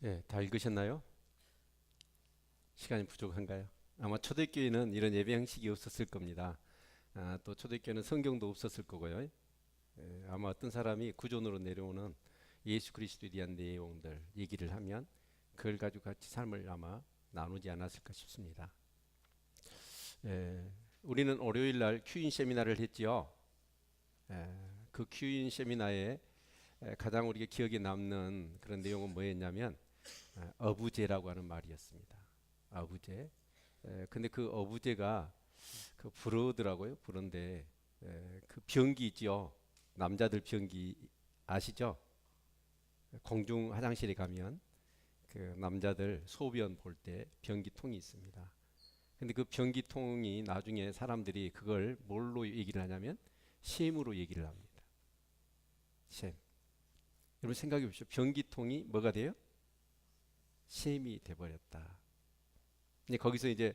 예, 다 읽으셨나요? 시간이 부족한가요? 아마 초대교회는 이런 예배 형식이 없었을 겁니다. 또 초대교회는 성경도 없었을 거고요. 아마 어떤 사람이 구존으로 내려오는 예수 그리스도에 대한 내용들 얘기를 하면 그걸 가지고 같이 삶을 아마 나누지 않았을까 싶습니다. 예, 우리는 월요일 날 큐인 세미나를 했지요. 그 큐인 세미나에 가장 우리가 기억에 남는 그런 내용은 뭐였냐면 어부제라고 하는 말이었습니다. 어부제. 근데 그 어부제가 그 불어더라고요. 불어인데 그 변기 있죠. 남자들 변기 아시죠? 공중 화장실에 가면 그 남자들 소변 볼 때 변기통이 있습니다. 근데 그 변기통이 나중에 사람들이 그걸 뭘로 얘기를 하냐면 셈으로 얘기를 합니다. 셈. 여러분 생각해 보십시오. 변기통이 뭐가 돼요? 셈이 돼버렸다. 근데 거기서 이제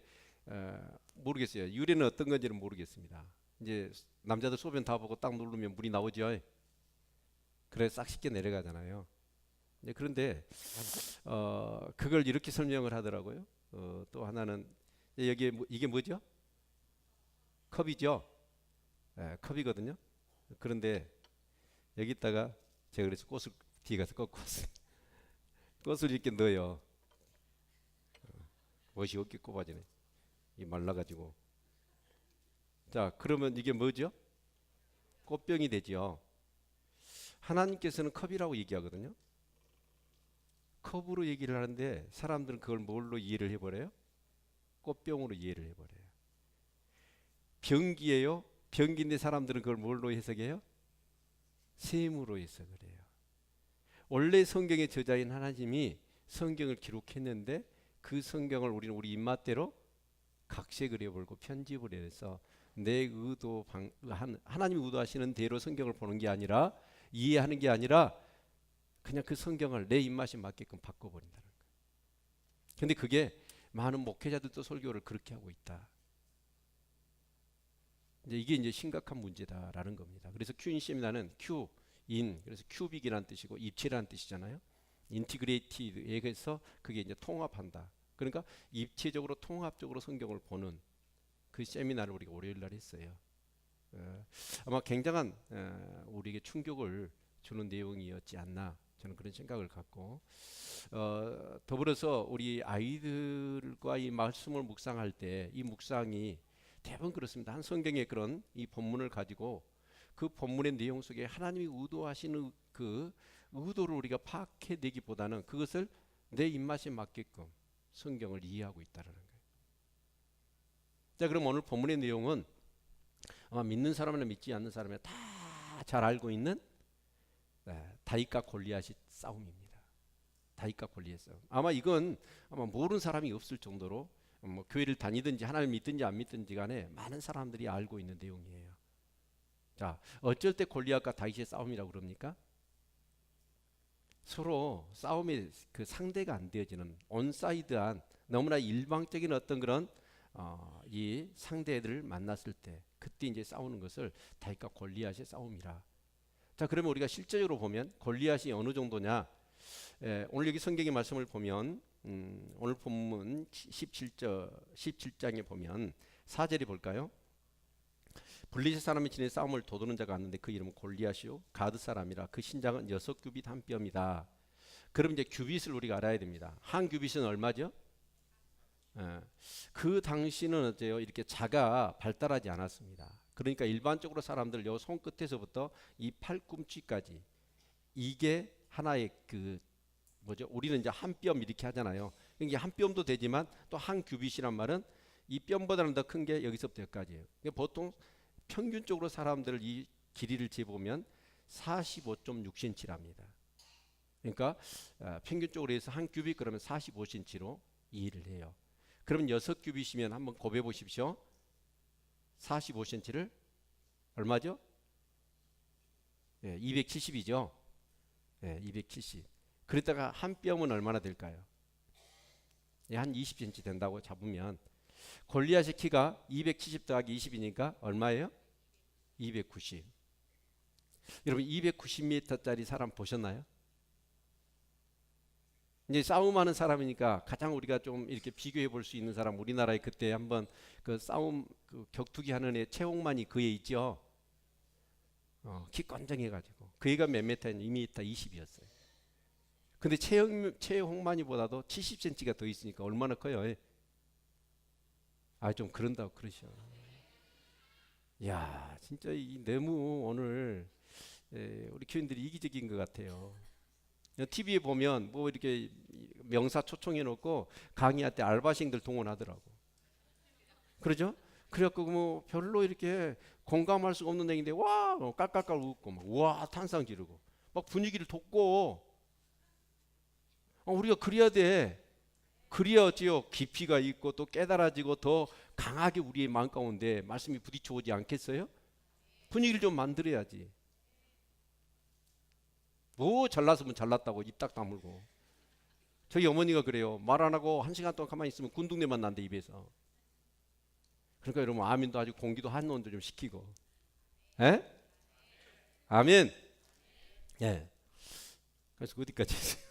모르겠어요. 유래는 어떤 건지는 모르겠습니다. 이제 남자들 소변 다 보고 딱 누르면 물이 나오죠. 그래 싹 씻겨 내려가잖아요. 그런데 그걸 이렇게 설명을 하더라고요. 또 하나는 여기 이게 뭐죠? 컵이죠. 컵이거든요. 그런데 여기다가 제가 그래서 꽃을 뒤에 가서 꺾고 왔어요. 꽃을 이렇게 넣어요. 멋이 어깨 꼽아지네. 이 말라가지고. 자, 그러면 이게 뭐죠? 꽃병이 되죠. 하나님께서는 컵이라고 얘기하거든요. 컵으로 얘기를 하는데 사람들은 그걸 뭘로 이해를 해버려요? 꽃병으로 이해를 해버려요. 병기예요. 병기인데 사람들은 그걸 뭘로 해석해요? 셈으로 해석을 해요. 원래 성경의 저자인 하나님이 성경을 기록했는데 그 성경을 우리는 우리 입맛대로 각색을 해버리고 편집을 해서 내 의도 하나님이 의도하시는 대로 성경을 보는 게 아니라 이해하는 게 아니라 그냥 그 성경을 내 입맛에 맞게끔 바꿔버린다는 거예요. 근데 그게 많은 목회자들도 설교를 그렇게 하고 있다. 이게 이제 심각한 문제다라는 겁니다. 그래서 큐인 세미나는 큐, 인, 그래서 큐빅이라는 뜻이고 입체라는 뜻이잖아요. 인티그레이티드에서 그게 이제 통합한다. 그러니까 입체적으로 통합적으로 성경을 보는 그 세미나를 우리가 월요일 날 했어요. 아마 굉장한 우리에게 충격을 주는 내용이었지 않나 저는 그런 생각을 갖고 더불어서 우리 아이들과 이 말씀을 묵상할 때 이 묵상이 대부분 그렇습니다. 한 성경의 그런 이 본문을 가지고 그 본문의 내용 속에 하나님이 의도하시는 그 의도를 우리가 파악해내기보다는 그것을 내 입맛에 맞게끔 성경을 이해하고 있다는 거예요. 자, 그럼 오늘 본문의 내용은 아마 믿는 사람이나 믿지 않는 사람이나 다 잘 알고 있는 다윗과 골리앗의 싸움입니다. 다윗과 골리앗 싸움. 아마 이건 아마 모르는 사람이 없을 정도로 뭐 교회를 다니든지 하나님 믿든지 안 믿든지 간에 많은 사람들이 알고 있는 내용이에요. 자, 어쩔 때 골리앗과 다윗의 싸움이라고 그럽니까? 서로 싸움의 그 상대가 안 되어지는 온사이드한 너무나 일방적인 어떤 그런 이 상대들을 만났을 때 그때 이제 싸우는 것을 다윗과 골리앗의 싸움이라. 자, 그러면 우리가 실제적으로 보면 골리앗이 어느 정도냐? 오늘 여기 성경의 말씀을 보면 오늘 본문 17장에 보면 4절이 볼까요? 블리셋 사람이 지낸 싸움을 도두는 자가 왔는데 그 이름은 골리앗이요 가드 사람이라 그 신장은 6규빗 한 뼘이다. 그럼 이제 규빗을 우리가 알아야 됩니다. 한 규빗은 얼마죠? 그 당시는 어때요? 이렇게 자가 발달하지 않았습니다. 그러니까 일반적으로 사람들 요 손끝에서부터 이 팔꿈치까지 이게 하나의 그 뭐죠? 우리는 이제 한 뼘 이렇게 하잖아요. 이게 한 뼘도 되지만 또 한 규빗이란 말은 이 뼘보다는 더 큰 게 여기서부터 여기까지예요. 보통 평균적으로 사람들 이 길이를 재보면 45.6cm랍니다. 그러니까 평균적으로 해서 한 규빗 그러면 45cm로 이해를 해요. 그러면 6규빗이면 한번 곱해 보십시오. 45cm를 얼마죠? 270이죠. 270. 그랬다가 한 뼘은 얼마나 될까요? 한 20cm 된다고 잡으면 골리앗의 키가 270 더하기 20이니까 얼마예요? 290. 여러분 290m짜리 사람 보셨나요? 이제 싸움하는 사람이니까 가장 우리가 좀 이렇게 비교해 볼 수 있는 사람, 우리나라에 그때 한번 그 싸움 그 격투기 하는 애 최홍만이 그 애 있죠. 키 건장해가지고 그 애가 몇 미터였냐? 2m 20이었어요. 근데 최홍만이보다도 70cm가 더 있으니까 얼마나 커요? 아, 좀 그런다고 그러셔. 야, 진짜 이 너무 오늘 우리 교인들이 이기적인 것 같아요. TV에 보면 뭐 이렇게 명사 초청해 놓고 강의할 때 알바생들 동원하더라고. 그러죠? 그래갖고 뭐 별로 이렇게 공감할 수가 없는 얘기인데 와 깔깔깔 웃고 막 와 탄상 지르고 막 분위기를 돋고 우리가 그래야 돼. 그래야지요 깊이가 있고 또 깨달아지고 더 강하게 우리의 마음 가운데 말씀이 부딪혀 오지 않겠어요? 분위기를 좀 만들어야지. 뭐 잘났으면 잘났다고 입 딱 다물고. 저희 어머니가 그래요. 말 안 하고 1시간 동안 가만히 있으면 군둥내만 난대 입에서. 그러니까 여러분 아멘도 아주 공기도 한온도 좀 시키고. 에? 아멘. 예. 그래서 어디까지 했어요?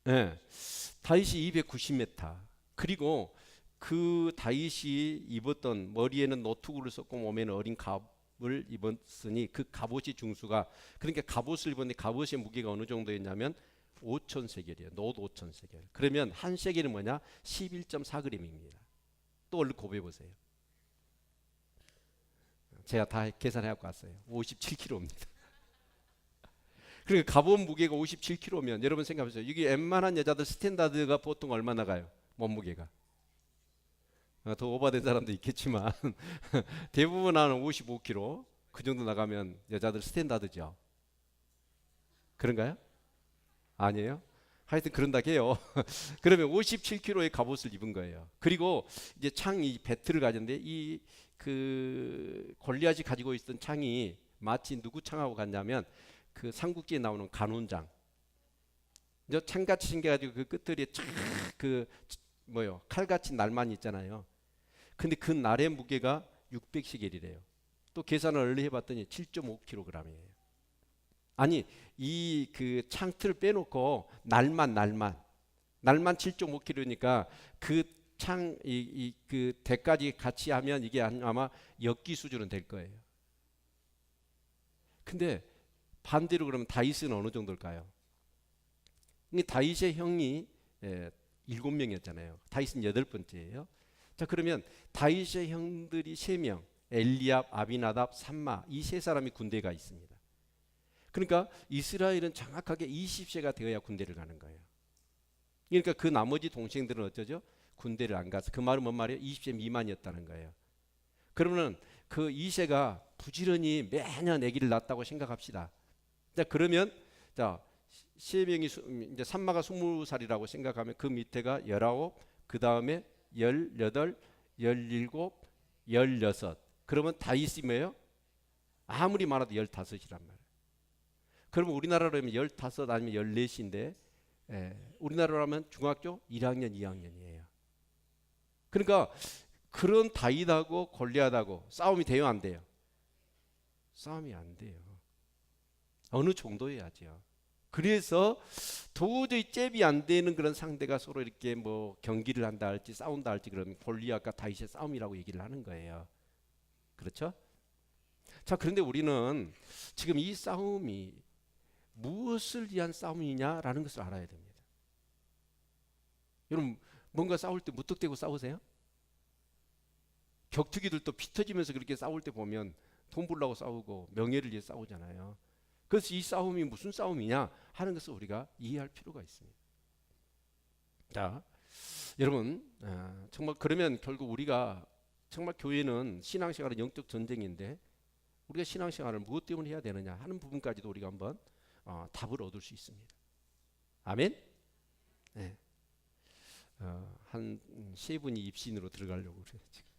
예. 다윗이 290m. 그리고 그 다윗이 입었던 머리에는 노투구를 썼고 몸에는 어린 갑을 입었으니 그 갑옷이 중수가 그러니까 갑옷을 입었는데 갑옷의 무게가 어느 정도였냐면 5,000세겔이에요. 노 5,000세겔. 그러면 한 세겔은 뭐냐? 11.4g입니다. 또 얼른 곱해 보세요. 제가 다 계산해 갖고 왔어요. 57kg입니다. 그러니까 갑옷 무게가 57kg면 여러분 생각해보세요. 이게 웬만한 여자들 스탠다드가 보통 얼마 나가요? 몸무게가. 더 오버된 사람도 있겠지만 대부분 한 55kg 그 정도 나가면 여자들 스탠다드죠. 그런가요? 아니에요? 하여튼 그런다 해요. 그러면 57kg의 갑옷을 입은 거예요. 그리고 이제 창이 배틀을 가졌는데 이 그 골리앗이 가지고 있던 창이 마치 누구 창하고 같냐면 그 삼국지에 나오는 간훈장. 저 창같이 생겨가지고 그 끝들이 그 뭐요 칼같이 날만 있잖아요. 근데 그 날의 무게가 600시겔이래요. 또 계산을 얼른 해봤더니 7.5kg이에요. 아니 이 그 창틀을 빼놓고 날만 7.5kg니까 그 창 이 그 대까지 같이 하면 이게 아마 역기 수준은 될 거예요. 근데 반대로 그러면 다윗은 어느 정도일까요? 이 다윗의 형이 7명이었잖아요. 다윗은 8번째예요. 자 그러면 다윗의 형들이 3명, 엘리압, 아비나답, 삼마 이 세 사람이 군대가 있습니다. 그러니까 이스라엘은 정확하게 20세가 되어야 군대를 가는 거예요. 그러니까 그 나머지 동생들은 어쩌죠? 군대를 안 가서 그 말은 뭔 말이에요? 20세 미만이었다는 거예요. 그러면 그 2세가 부지런히 매년 아기를 낳았다고 생각합시다. 자 그러면 자 세 명이 이제 삼마가 20살이라고 생각하면 그 밑에가 19, 그 다음에 18, 17, 16. 그러면 다윗이 뭐예요? 아무리 많아도 15이란 말이에요. 그러면 우리나라로 하면 15 아니면 14인데 우리나라로 하면 중학교 1학년, 2학년이에요. 그러니까 그런 다윗하고 골리앗하고 싸움이 돼요, 안 돼요? 싸움이 안 돼요. 어느 정도여야죠. 그래서 도저히 잽이 안 되는 그런 상대가 서로 이렇게 뭐 경기를 한다 할지 싸운다 할지 그러면 골리앗과 다윗의 싸움이라고 얘기를 하는 거예요. 그렇죠? 자, 그런데 우리는 지금 이 싸움이 무엇을 위한 싸움이냐라는 것을 알아야 됩니다. 여러분 뭔가 싸울 때 무턱대고 싸우세요? 격투기들도 피 터지면서 그렇게 싸울 때 보면 돈 벌려고 싸우고 명예를 위해 싸우잖아요. 그래서 이 싸움이 무슨 싸움이냐 하는 것을 우리가 이해할 필요가 있습니다. 자, 여러분 정말 그러면 결국 우리가 정말 교회는 신앙생활은 영적 전쟁인데 우리가 신앙생활을 무엇 때문에 해야 되느냐 하는 부분까지도 우리가 한번 답을 얻을 수 있습니다. 아멘. 네. 한 세 분이 입신으로 들어가려고 그래요. 지금.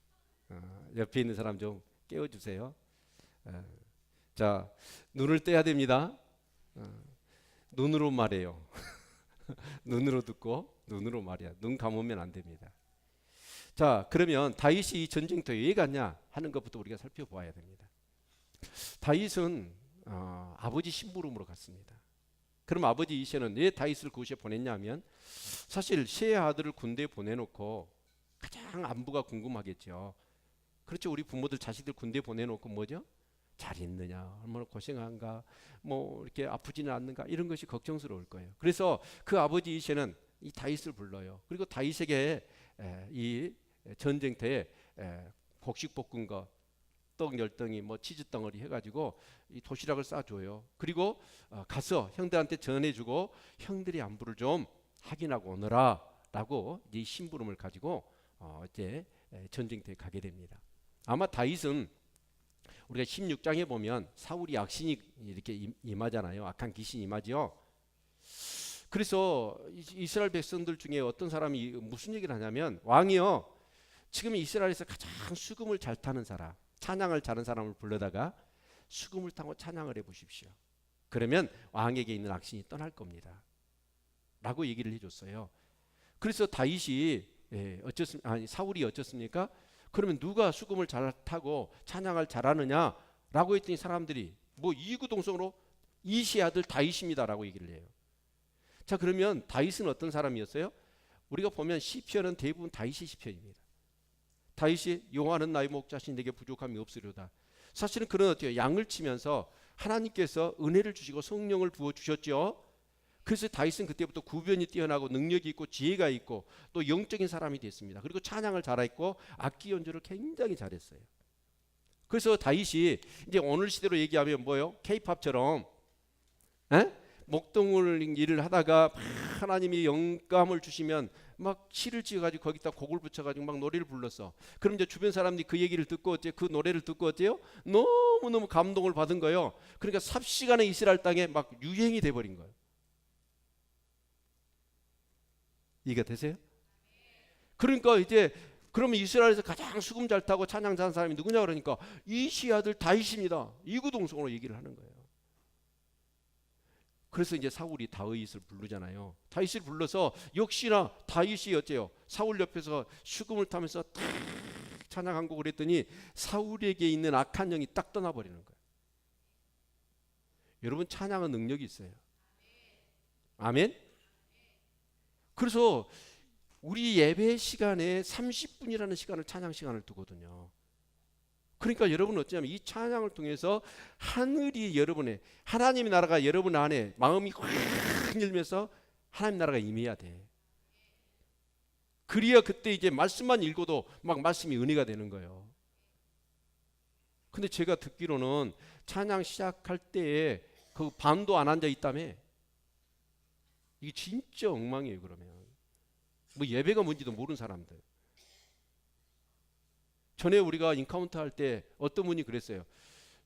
옆에 있는 사람 좀 깨워주세요. 자, 눈을 떼야 됩니다. 눈으로 말해요. 눈으로 듣고 눈으로 말해야. 눈 감으면 안 됩니다. 자, 그러면 다윗이 이 전쟁터에 왜 갔냐 하는 것부터 우리가 살펴보아야 됩니다. 다윗은 아버지 심부름으로 갔습니다. 그럼 아버지 이새는 왜 다윗을 그곳에 보냈냐면 사실 세 아들을 군대에 보내놓고 가장 안부가 궁금하겠죠. 그렇죠. 우리 부모들 자식들 군대에 보내놓고 뭐죠? 잘 있느냐, 얼마나 고생한가, 뭐 이렇게 아프지는 않는가, 이런 것이 걱정스러울 거예요. 그래서 그 아버지 이새는 이 다윗을 불러요. 그리고 다윗에게 이 전쟁터에 곡식볶음과 떡 10덩이 뭐 치즈 덩어리 해가지고 이 도시락을 싸줘요. 그리고 가서 형들한테 전해주고 형들이 안부를 좀 확인하고 오너라 라고 이 심부름을 가지고 이제 전쟁터에 가게 됩니다. 아마 다윗은 우리가 16장에 보면 사울이 악신이 이렇게 임하잖아요. 악한 귀신이 임하죠. 그래서 이스라엘 백성들 중에 어떤 사람이 무슨 얘기를 하냐면, 왕이요, 지금 이스라엘에서 가장 수금을 잘 타는 사람, 찬양을 잘하는 사람을 불러다가 수금을 타고 찬양을 해보십시오. 그러면 왕에게 있는 악신이 떠날 겁니다 라고 얘기를 해줬어요. 그래서 다윗이 사울이 어쩌습니까? 그러면 누가 수금을 잘 타고 찬양을 잘하느냐 라고 했더니 사람들이 뭐 이구동성으로 이시의 아들 다윗입니다 라고 얘기를 해요. 자, 그러면 다윗은 어떤 사람이었어요? 우리가 보면 시편은 대부분 다윗의 시편입니다. 다윗이 여호와는 나의 목자신 내게 부족함이 없으리로다. 사실은 그런 어때요? 양을 치면서 하나님께서 은혜를 주시고 성령을 부어주셨죠. 그래서 다윗은 그때부터 구변이 뛰어나고 능력이 있고 지혜가 있고 또 영적인 사람이 됐습니다. 그리고 찬양을 잘했고 악기 연주를 굉장히 잘했어요. 그래서 다윗이 이제 오늘 시대로 얘기하면 뭐예요? K-팝처럼 목동을 일을 하다가 하나님이 영감을 주시면 막 시를 지어가지고 거기다 곡을 붙여가지고 막 노래를 불렀어. 그럼 이제 주변 사람들이 그 얘기를 듣고 어때요? 그 노래를 듣고 어때요? 너무너무 감동을 받은 거예요. 그러니까 삽시간에 이스라엘 땅에 막 유행이 돼버린 거예요. 이해가 되세요? 그러니까 이제 그러면 이스라엘에서 가장 수금 잘 타고 찬양 잘하는 사람이 누구냐 그러니까 이시의 아들 다윗입니다. 이구동성으로 얘기를 하는 거예요. 그래서 이제 사울이 다윗을 부르잖아요. 다윗을 불러서 역시나 다윗이 어째요? 사울 옆에서 수금을 타면서 탁 찬양 한 곡을 했더니 사울에게 있는 악한 영이 딱 떠나버리는 거예요. 여러분, 찬양은 능력이 있어요. 아멘? 그래서 우리 예배 시간에 30분이라는 시간을 찬양 시간을 두거든요. 그러니까 여러분은 어쩌냐면 이 찬양을 통해서 하늘이 여러분의 하나님의 나라가 여러분 안에 마음이 확 열면서 하나님 나라가 임해야 돼. 그래야 그때 이제 말씀만 읽어도 막 말씀이 은혜가 되는 거예요. 근데 제가 듣기로는 찬양 시작할 때에 그 반도 안 앉아 있다며. 이게 진짜 엉망이에요. 그러면 뭐 예배가 뭔지도 모르는 사람들. 전에 우리가 인카운트 할 때 어떤 분이 그랬어요.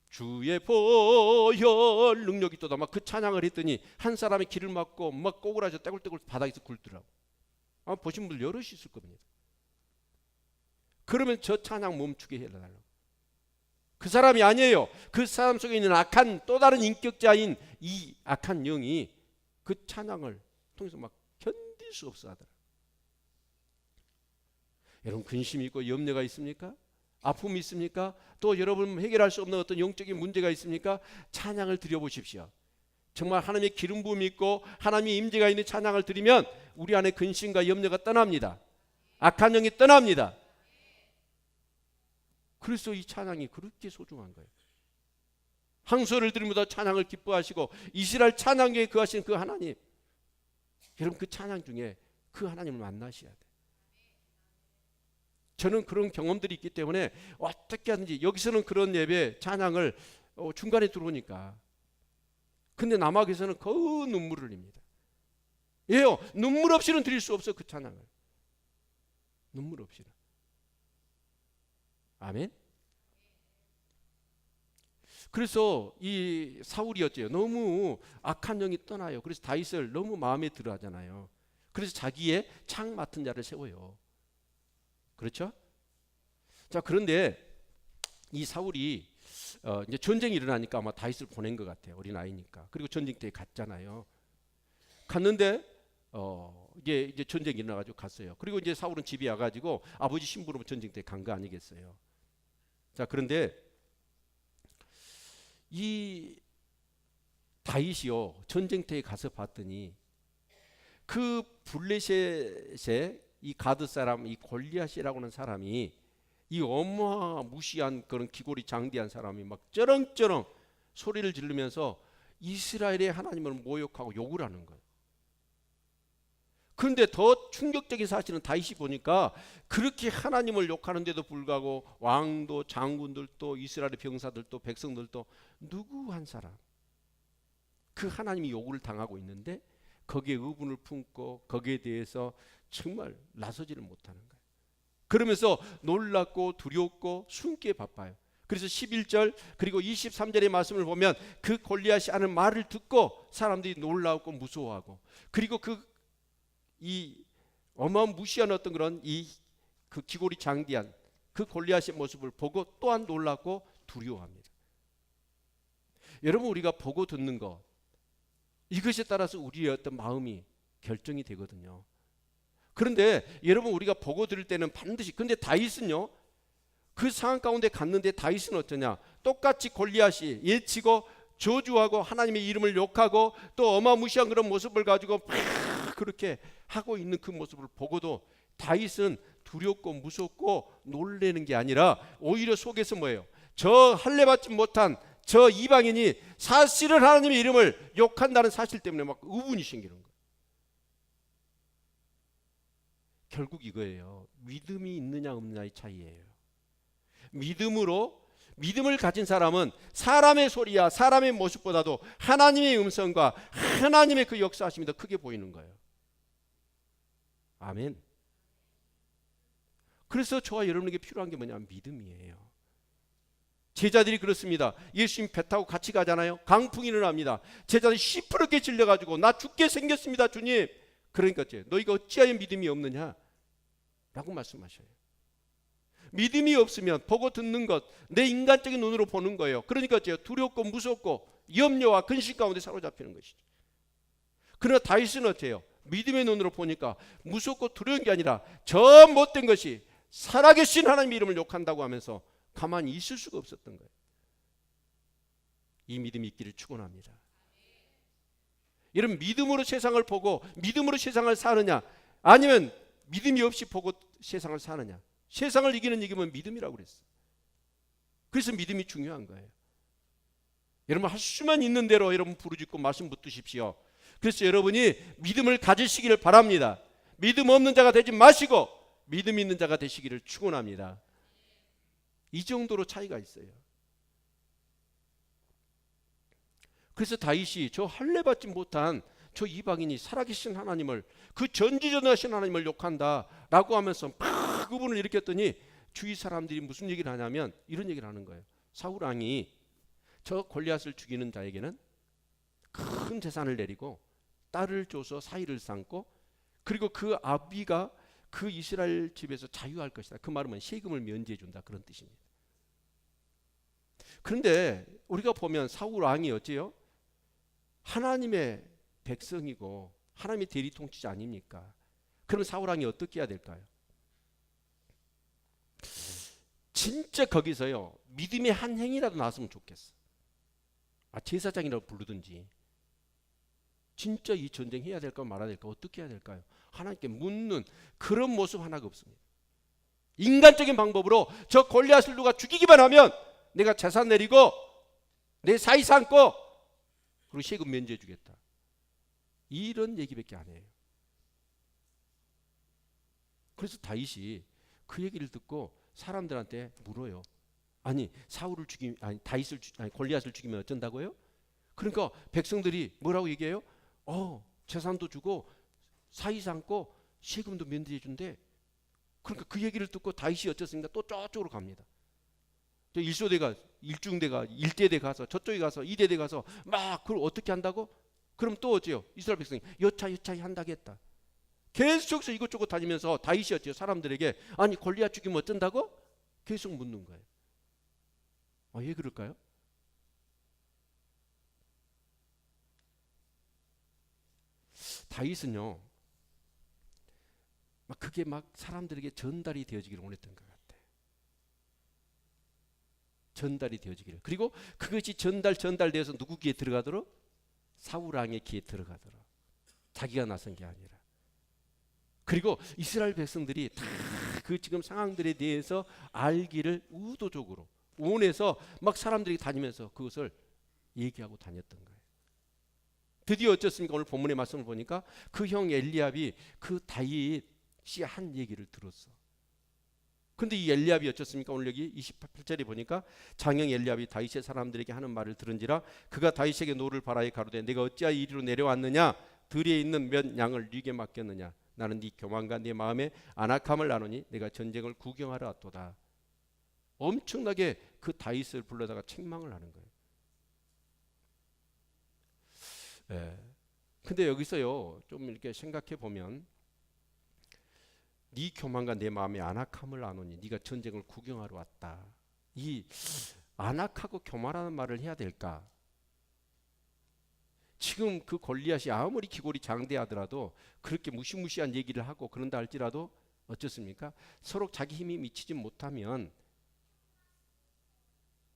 주의 보혈 능력이 있도다. 막 그 찬양을 했더니 한 사람이 길을 막고 막 꼬그라져 떼굴떼굴 바닥에서 굴더라고. 아마 보신 분들 여럿이 있을 겁니다. 그러면 저 찬양 멈추게 해달라고. 그 사람이 아니에요. 그 사람 속에 있는 악한 또 다른 인격자인 이 악한 영이 그 찬양을 통해서 막 견딜 수 없어 하더라. 여러분, 근심이 있고 염려가 있습니까? 아픔이 있습니까? 또 여러분 해결할 수 없는 어떤 영적인 문제가 있습니까? 찬양을 드려보십시오. 정말 하나님의 기름 부음이 있고 하나님의 임재가 있는 찬양을 드리면 우리 안에 근심과 염려가 떠납니다. 악한 영이 떠납니다. 그래서 이 찬양이 그렇게 소중한 거예요. 항소를 들으면서 찬양을 기뻐하시고 이스라엘 찬양에 거하시는 그 하나님, 여러분 그 찬양 중에 그 하나님을 만나셔야 돼요. 저는 그런 경험들이 있기 때문에 어떻게 하든지 여기서는 그런 예배 찬양을 중간에 들어오니까, 근데 남학에서는 거의 눈물을 흘립니다. 예요, 눈물 없이는 드릴 수 없어요. 그 찬양을 눈물 없이는. 아멘. 그래서 이 사울이 어째요? 너무 악한 영이 떠나요. 그래서 다윗을 너무 마음에 들어 하잖아요. 그래서 자기의 창 맡은 자를 세워요. 그렇죠? 자, 그런데 이 사울이 이제 전쟁이 일어나니까 아마 다윗을 보낸 것 같아요. 어린 아이니까. 그리고 전쟁터에 갔잖아요. 갔는데 이제 전쟁이 일어나가지고 갔어요. 그리고 이제 사울은 집에 와가지고 아버지 심부름 전쟁터에 간 거 아니겠어요? 자, 그런데 이 다윗이요 전쟁터에 가서 봤더니 그 블레셋의 이 가드 사람 이 골리앗이라고 하는 사람이 이 어마무시한 그런 기골이 장대한 사람이 막 쩌렁쩌렁 소리를 지르면서 이스라엘의 하나님을 모욕하고 욕을 하는 거예요. 그런데 더 충격적인 사실은 다윗이 보니까 그렇게 하나님을 욕하는데도 불구하고 왕도 장군들도 이스라엘의 병사들도 백성들도 누구 한 사람 그 하나님이 욕을 당하고 있는데 거기에 의분을 품고 거기에 대해서 정말 나서지를 못하는 거예요. 그러면서 놀랍고 두렵고 숨기에 바빠요. 그래서 11절 그리고 23절의 말씀을 보면 그 골리앗이 하는 말을 듣고 사람들이 놀라고 무서워하고 그리고 이 어마무시한 어떤 그런 그 기골이 장대한 그 골리앗의 모습을 보고 또한 놀랍고 두려워합니다. 여러분 우리가 보고 듣는 것 이것에 따라서 우리의 어떤 마음이 결정이 되거든요. 그런데 여러분 우리가 보고 들을 때는 반드시 근데 다윗은요 그 상황 가운데 갔는데 다윗은 어떠냐 똑같이 골리앗이 예치고 저주하고 하나님의 이름을 욕하고 또 어마무시한 그런 모습을 가지고 그렇게 하고 있는 그 모습을 보고도 다윗은 두렵고 무섭고 놀라는 게 아니라 오히려 속에서 뭐예요? 저 할례받지 못한 저 이방인이 사실은 하나님의 이름을 욕한다는 사실 때문에 막 의문이 생기는 거예요. 결국 이거예요. 믿음이 있느냐 없느냐의 차이예요. 믿음을 가진 사람은 사람의 소리야 사람의 모습보다도 하나님의 음성과 하나님의 그 역사하심이 더 크게 보이는 거예요. 아멘. 그래서 저와 여러분에게 필요한 게 뭐냐면 믿음이에요. 제자들이 그렇습니다. 예수님 배 타고 같이 가잖아요. 강풍이 일어납니다. 제자들이 시퍼렇게 질려가지고 나 죽게 생겼습니다 주님. 그러니까 너희가 어찌하여 믿음이 없느냐 라고 말씀하셔요. 믿음이 없으면 보고 듣는 것 내 인간적인 눈으로 보는 거예요. 그러니까 두렵고 무섭고 염려와 근심 가운데 사로잡히는 것이죠. 그러나 다윗은 어때요? 믿음의 눈으로 보니까 무섭고 두려운 게 아니라 저 못된 것이 살아계신 하나님의 이름을 욕한다고 하면서 가만히 있을 수가 없었던 거예요. 이 믿음이 있기를 축원합니다. 여러분 믿음으로 세상을 보고 믿음으로 세상을 사느냐 아니면 믿음이 없이 보고 세상을 사느냐. 세상을 이기면 믿음이라고 그랬어요. 그래서 믿음이 중요한 거예요. 여러분 할 수만 있는 대로 여러분 부르짖고 말씀 붙드십시오. 그래서 여러분이 믿음을 가지시기를 바랍니다. 믿음 없는 자가 되지 마시고 믿음 있는 자가 되시기를 축원합니다. 이 정도로 차이가 있어요. 그래서 다윗이 저 할례받지 못한 저 이방인이 살아계신 하나님을 그 전지전능하신 하나님을 욕한다라고 하면서 막 그분을 일으켰더니 주위 사람들이 무슨 얘기를 하냐면 이런 얘기를 하는 거예요. 사울 왕이 저 골리앗을 죽이는 자에게는 큰 재산을 내리고 딸을 줘서 사위를 삼고 그리고 그 아비가 그 이스라엘 집에서 자유할 것이다. 그 말은 세금을 면제해 준다 그런 뜻입니다. 그런데 우리가 보면 사울 왕이 어째요? 하나님의 백성이고 하나님의 대리 통치자 아닙니까? 그러면 사울 왕이 어떻게 해야 될까요? 진짜 거기서요 믿음의 한 행이라도 나왔으면 좋겠어. 제사장이라고 부르든지 진짜 이 전쟁 해야 될까 말아야 될까 어떻게 해야 될까요? 하나님께 묻는 그런 모습 하나가 없습니다. 인간적인 방법으로 저 골리앗을 누가 죽이기만 하면 내가 재산 내리고 내 사위 삼고 그리고 세금 면제해 주겠다. 이런 얘기밖에 안 해요. 그래서 다윗이 그 얘기를 듣고 사람들한테 물어요. 아니 골리앗을 죽이면 어쩐다고요? 그러니까 백성들이 뭐라고 얘기해요? 재산도 주고 사위 삼고 세금도 면제해 준대. 그러니까 그 얘기를 듣고 다윗이 어쩌습니까? 또 저쪽으로 갑니다. 저 일소대가 일중대가 일대대 가서 저쪽에 가서 이대대 가서 막 그걸 어떻게 한다고? 그럼 또 어째요? 이스라엘 백성이 여차여차히 한다겠다. 계속해서 이것저것 다니면서 다윗이 어째요? 사람들에게 아니 골리앗 죽이면 어쩐다고? 계속 묻는 거예요. 왜 그럴까요? 다윗은요 그게 사람들에게 전달이 되어지기를 원했던 것 같아요. 전달이 되어지기를. 그리고 그것이 전달되어서 누구 귀에 들어가도록? 사울 왕의 귀에 들어가더라. 자기가 나선 게 아니라. 그리고 이스라엘 백성들이 다 그 지금 상황들에 대해서 알기를 의도적으로 원해서 막 사람들이 다니면서 그것을 얘기하고 다녔던 거예요. 드디어 어쩌습니까? 오늘 본문의 말씀을 보니까 그 형 엘리압이 그 다윗이 한 얘기를 들었어. 근데 이 엘리압이 어쩌습니까? 오늘 여기 28절에 보니까 장형 엘리압이 다윗의 사람들에게 하는 말을 들은지라 그가 다윗에게 노를 바라에 가로되 내가 어찌하여 이리로 내려왔느냐? 들에 있는 몇 양을 네게 맡겼느냐? 나는 네 교만과 네 마음에 안악함을 나누니 내가 전쟁을 구경하러 왔도다. 엄청나게 그 다윗을 불러다가 책망을 하는 거예요. 예. 근데 여기서요 좀 이렇게 생각해 보면 네 교만과 내 마음에 안악함을 나누니 네가 전쟁을 구경하러 왔다. 이 안악하고 교만하는 말을 해야 될까? 지금 그 골리앗이 아무리 기골이 장대하더라도 그렇게 무시무시한 얘기를 하고 그런다 할지라도 어쩌습니까? 서로 자기 힘이 미치지 못하면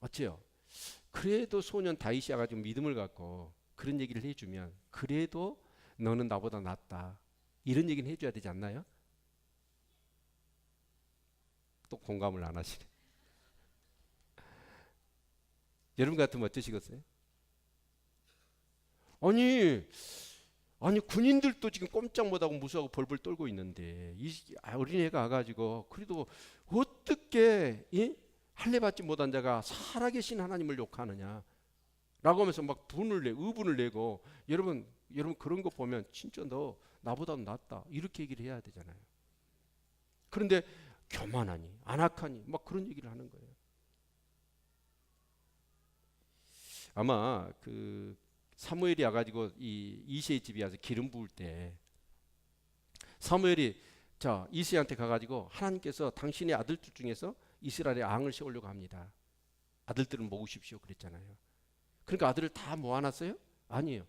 어째요? 그래도 소년 다윗이 와가지고 믿음을 갖고 그런 얘기를 해주면 그래도 너는 나보다 낫다. 이런 얘기는 해줘야 되지 않나요? 또 공감을 안 하시네. 여러분 같으면 어떠시겠어요? 아니 군인들도 지금 꼼짝 못하고 무서워하고 벌벌 떨고 있는데 이 어린애가 와가지고 그래도 어떻게 할례 받지 못한 자가 살아계신 하나님을 욕하느냐 라고 하면서 막 의분을 내고 여러분 그런 거 보면 진짜 너 나보다 낫다 이렇게 얘기를 해야 되잖아요. 그런데 교만하니 안악하니 막 그런 얘기를 하는 거예요. 아마 그 사무엘이 와가지고 이 이새의 집에 와서 기름 부을 때 사무엘이 자 이새한테 가가지고 하나님께서 당신의 아들들 중에서 이스라엘의 왕을 세우려고 합니다. 아들들은 모으십시오 그랬잖아요. 그러니까 아들을 다 모아놨어요? 아니에요.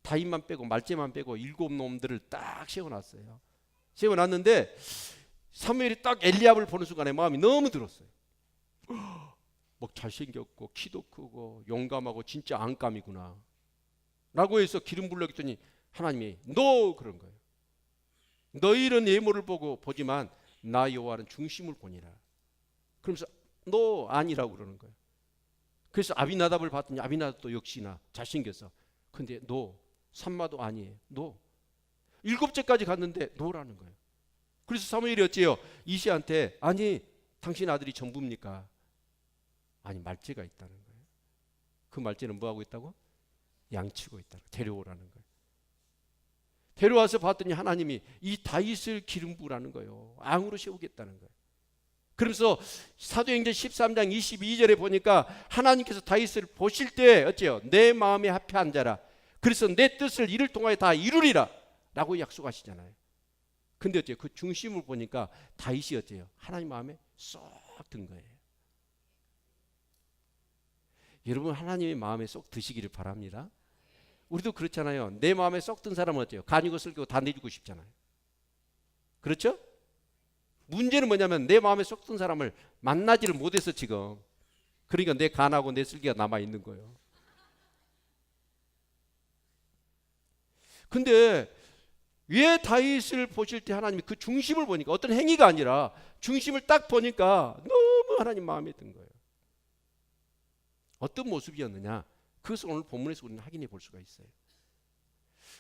다윗만 빼고 말제만 빼고 7놈들을 딱 세워놨어요. 세워놨는데 사무엘이 딱 엘리압을 보는 순간에 마음이 너무 들었어요. 막 잘생겼고 키도 크고 용감하고 진짜 안감이구나 라고 해서 기름 불렀더니 하나님이 너 그런 거예요. 너희는 예모를 보지만 나 여호와는 중심을 보니라. 그러면서 너 아니라고 그러는 거예요. 그래서 아비나답을 봤더니 아비나답도 역시나 잘생겼어. 근데 너 삼마도 아니에요. 너 7제까지 갔는데 너라는 거예요. 그래서 사무엘이 어째요? 이새한테 아니 당신 아들이 전부입니까? 아니 말제가 있다는 거예요. 그 말제는 뭐하고 있다고? 양치고 있다고 데려오라는 거예요. 데려와서 봤더니 하나님이 이 다윗을 기름 부으라는 거예요. 왕으로 세우겠다는 거예요. 그러면서 사도행전 13장 22절에 보니까 하나님께서 다윗을 보실 때 어째요? 내 마음에 합한 자라. 그래서 내 뜻을 이를 통하여 다 이루리라 라고 약속하시잖아요. 근데 어째요? 그 중심을 보니까 다윗이 어째요? 하나님 마음에 쏙 든 거예요. 여러분 하나님의 마음에 쏙 드시기를 바랍니다. 우리도 그렇잖아요. 내 마음에 쏙 든 사람은 어때요? 간이고 슬기고 다 내주고 싶잖아요. 그렇죠? 문제는 뭐냐면 내 마음에 쏙 든 사람을 만나지를 못해서 지금 그러니까 내 간하고 내 슬기가 남아있는 거예요. 근데 왜 다윗을 보실 때 하나님이 그 중심을 보니까 어떤 행위가 아니라 중심을 딱 보니까 너무 하나님 마음에 든 거예요. 어떤 모습이었느냐? 그것을 오늘 본문에서 우리는 확인해 볼 수가 있어요.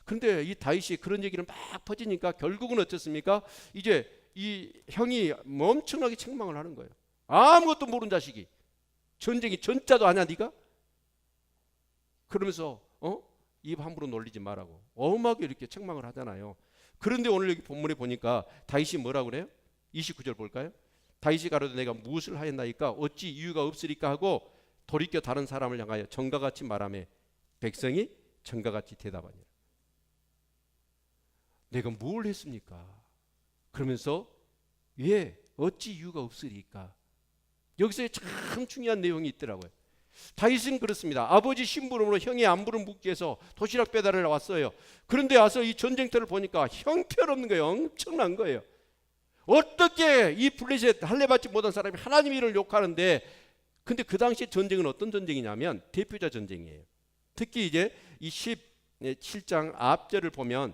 그런데 이 다윗이 그런 얘기를 막 퍼지니까 결국은 어떻습니까? 이제 이 형이 엄청나게 책망을 하는 거예요. 아무것도 모르는 자식이 전쟁이 전자도 아냐 네가? 그러면서 입 함부로 놀리지 말라고 엄하게 이렇게 책망을 하잖아요. 그런데 오늘 여기 본문에 보니까 다윗이 뭐라고 그래요? 29절 볼까요? 다윗이 가로되 내가 무엇을 하였나이까 어찌 이유가 없으리까 하고 돌이켜 다른 사람을 향하여 전과 같이 말하며 백성이 전과 같이 대답하니라. 내가 뭘 했습니까? 그러면서 왜 어찌 이유가 없으리까? 여기서 참 중요한 내용이 있더라고요. 다윗은 그렇습니다. 아버지 심부름으로 형이 안부를 묻기 위해서 도시락 배달을 왔어요. 그런데 와서 이 전쟁터를 보니까 형편없는 거예요. 엄청난 거예요. 어떻게 이 블레셋 할례 받지 못한 사람이 하나님 일을 욕하는데, 근데 그 당시 전쟁은 어떤 전쟁이냐면 대표자 전쟁이에요. 특히 이제 이 7장 앞절을 보면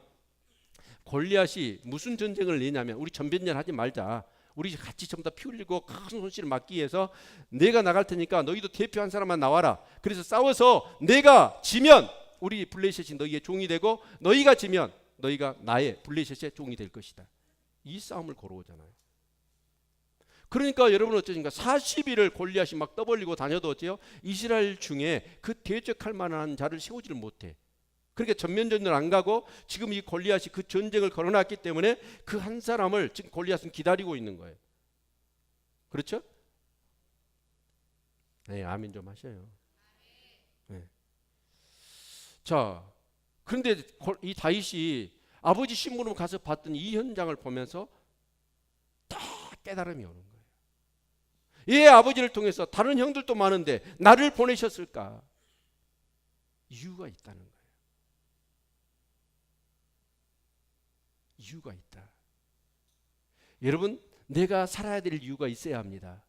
골리앗이 무슨 전쟁을 내냐면 우리 전변전 하지 말자. 우리 같이 전부 다 피 흘리고 큰 손실을 막기 위해서 내가 나갈 테니까 너희도 대표 한 사람만 나와라. 그래서 싸워서 내가 지면 우리 블레셋이 너희의 종이 되고 너희가 지면 너희가 나의 블레셋의 종이 될 것이다. 이 싸움을 걸어오잖아요. 그러니까 여러분 어쩌신가 40일을 골리앗이 막 떠벌리고 다녀도 어째요? 이스라엘 중에 그 대적할 만한 자를 세우지를 못해. 그러니까 전면전을 안 가고 지금 이 골리앗이 그 전쟁을 걸어놨기 때문에 그 한 사람을 지금 골리앗은 기다리고 있는 거예요. 그렇죠? 네, 아멘 좀 하셔요. 네. 자, 그런데 이 다윗이 아버지 심부름 가서 봤더니 이 현장을 보면서 딱 깨달음이 오는 거예요. 예, 아버지를 통해서 다른 형들도 많은데 나를 보내셨을까? 이유가 있다는 거예요. 이유가 있다. 여러분, 내가 살아야 될 이유가 있어야 합니다.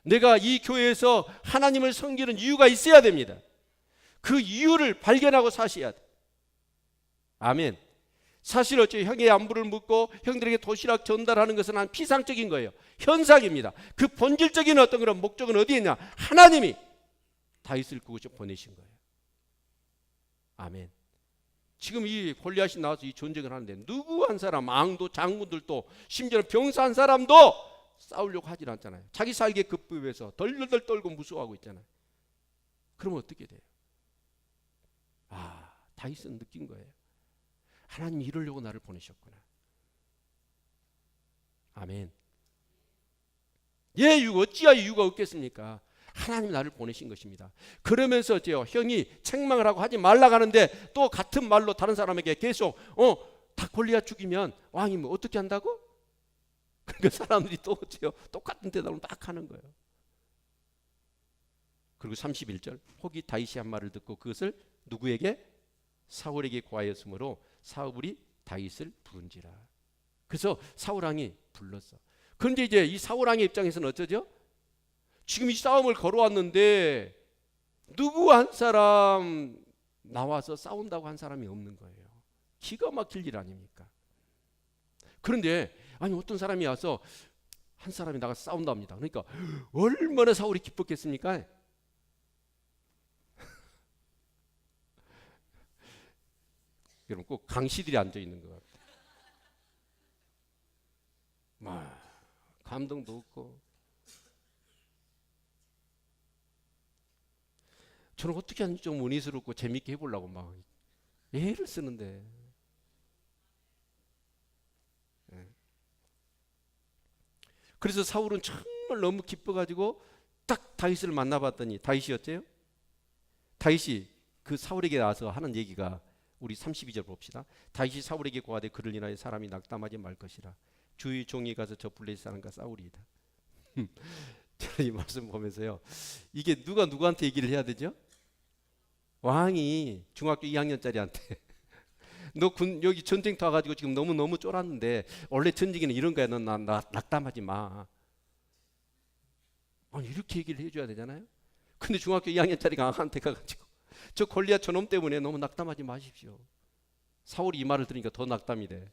내가 이 교회에서 하나님을 섬기는 이유가 있어야 됩니다. 그 이유를 발견하고 사셔야 돼. 아멘. 사실 어째 형의 안부를 묻고 형들에게 도시락 전달하는 것은 한 피상적인 거예요. 현상입니다. 그 본질적인 어떤 그런 목적은 어디에 있냐? 하나님이 다윗을 그곳에 보내신 거예요. 아멘. 지금 이 골리앗이 나와서 이 전쟁을 하는데 누구 한 사람, 왕도 장군들도 심지어는 병사 한 사람도 싸우려고 하질 않잖아요. 자기 살기에 급부해서 덜덜덜 떨고 무서워하고 있잖아요. 그러면 어떻게 돼요? 아, 다윗은 느낀 거예요. 하나님이 이러려고 나를 보내셨구나. 아멘. 예, 어찌하여 이유가 없겠습니까? 하나님이 나를 보내신 것입니다. 그러면서 어째요? 형이 책망을 하고 하지 말라고 하는데 또 같은 말로 다른 사람에게 계속 다 골리앗 죽이면 왕이 뭐 어떻게 한다고? 그러니까 사람들이 또 어째요? 똑같은 대답을 막 하는 거예요. 그리고 31절 혹이 다윗이 한 말을 듣고 그것을 누구에게? 사울에게 고하였으므로 사울이 다윗을 부른지라. 그래서 사울왕이 불렀어. 그런데 이제 이 사울왕의 입장에서는 어쩌죠? 지금 이 싸움을 걸어왔는데 누구 한 사람 나와서 싸운다고 한 사람이 없는 거예요. 기가 막힐 일 아닙니까? 그런데 아니 어떤 사람이 와서 한 사람이 나가서 싸운답니다. 그러니까 얼마나 사울이 기뻤겠습니까? 여러분 꼭 강시들이 앉아 있는 것 같아요. 막 감동도 없고. 저는 어떻게 하는지 좀 은희스럽고 재밌게 해보려고 막 애를 쓰는데. 그래서 사울은 정말 너무 기뻐가지고 딱 다윗을 만나봤더니 다윗이 어째요? 다윗이 그 사울에게 나와서 하는 얘기가 우리 32절 봅시다. 다윗이 사울에게 고하되 그를 인하여 사람이 낙담하지 말 것이라. 주의 종이 가서 저 블레셋 사람과 싸우리이다. 저는 이 말씀 보면서요. 이게 누가 누구한테 얘기를 해야 되죠? 왕이 중학교 2학년짜리한테 너 여기 전쟁터 와가지고 지금 너무 쫄았는데 원래 전쟁에는 이런 거야. 너 낙담하지 마. 아니 이렇게 얘기를 해줘야 되잖아요. 근데 중학교 2학년짜리가 왕한테 가가지고 저 골리앗 저놈 때문에 너무 낙담하지 마십시오. 사울이 이 말을 들으니까 더 낙담이 돼.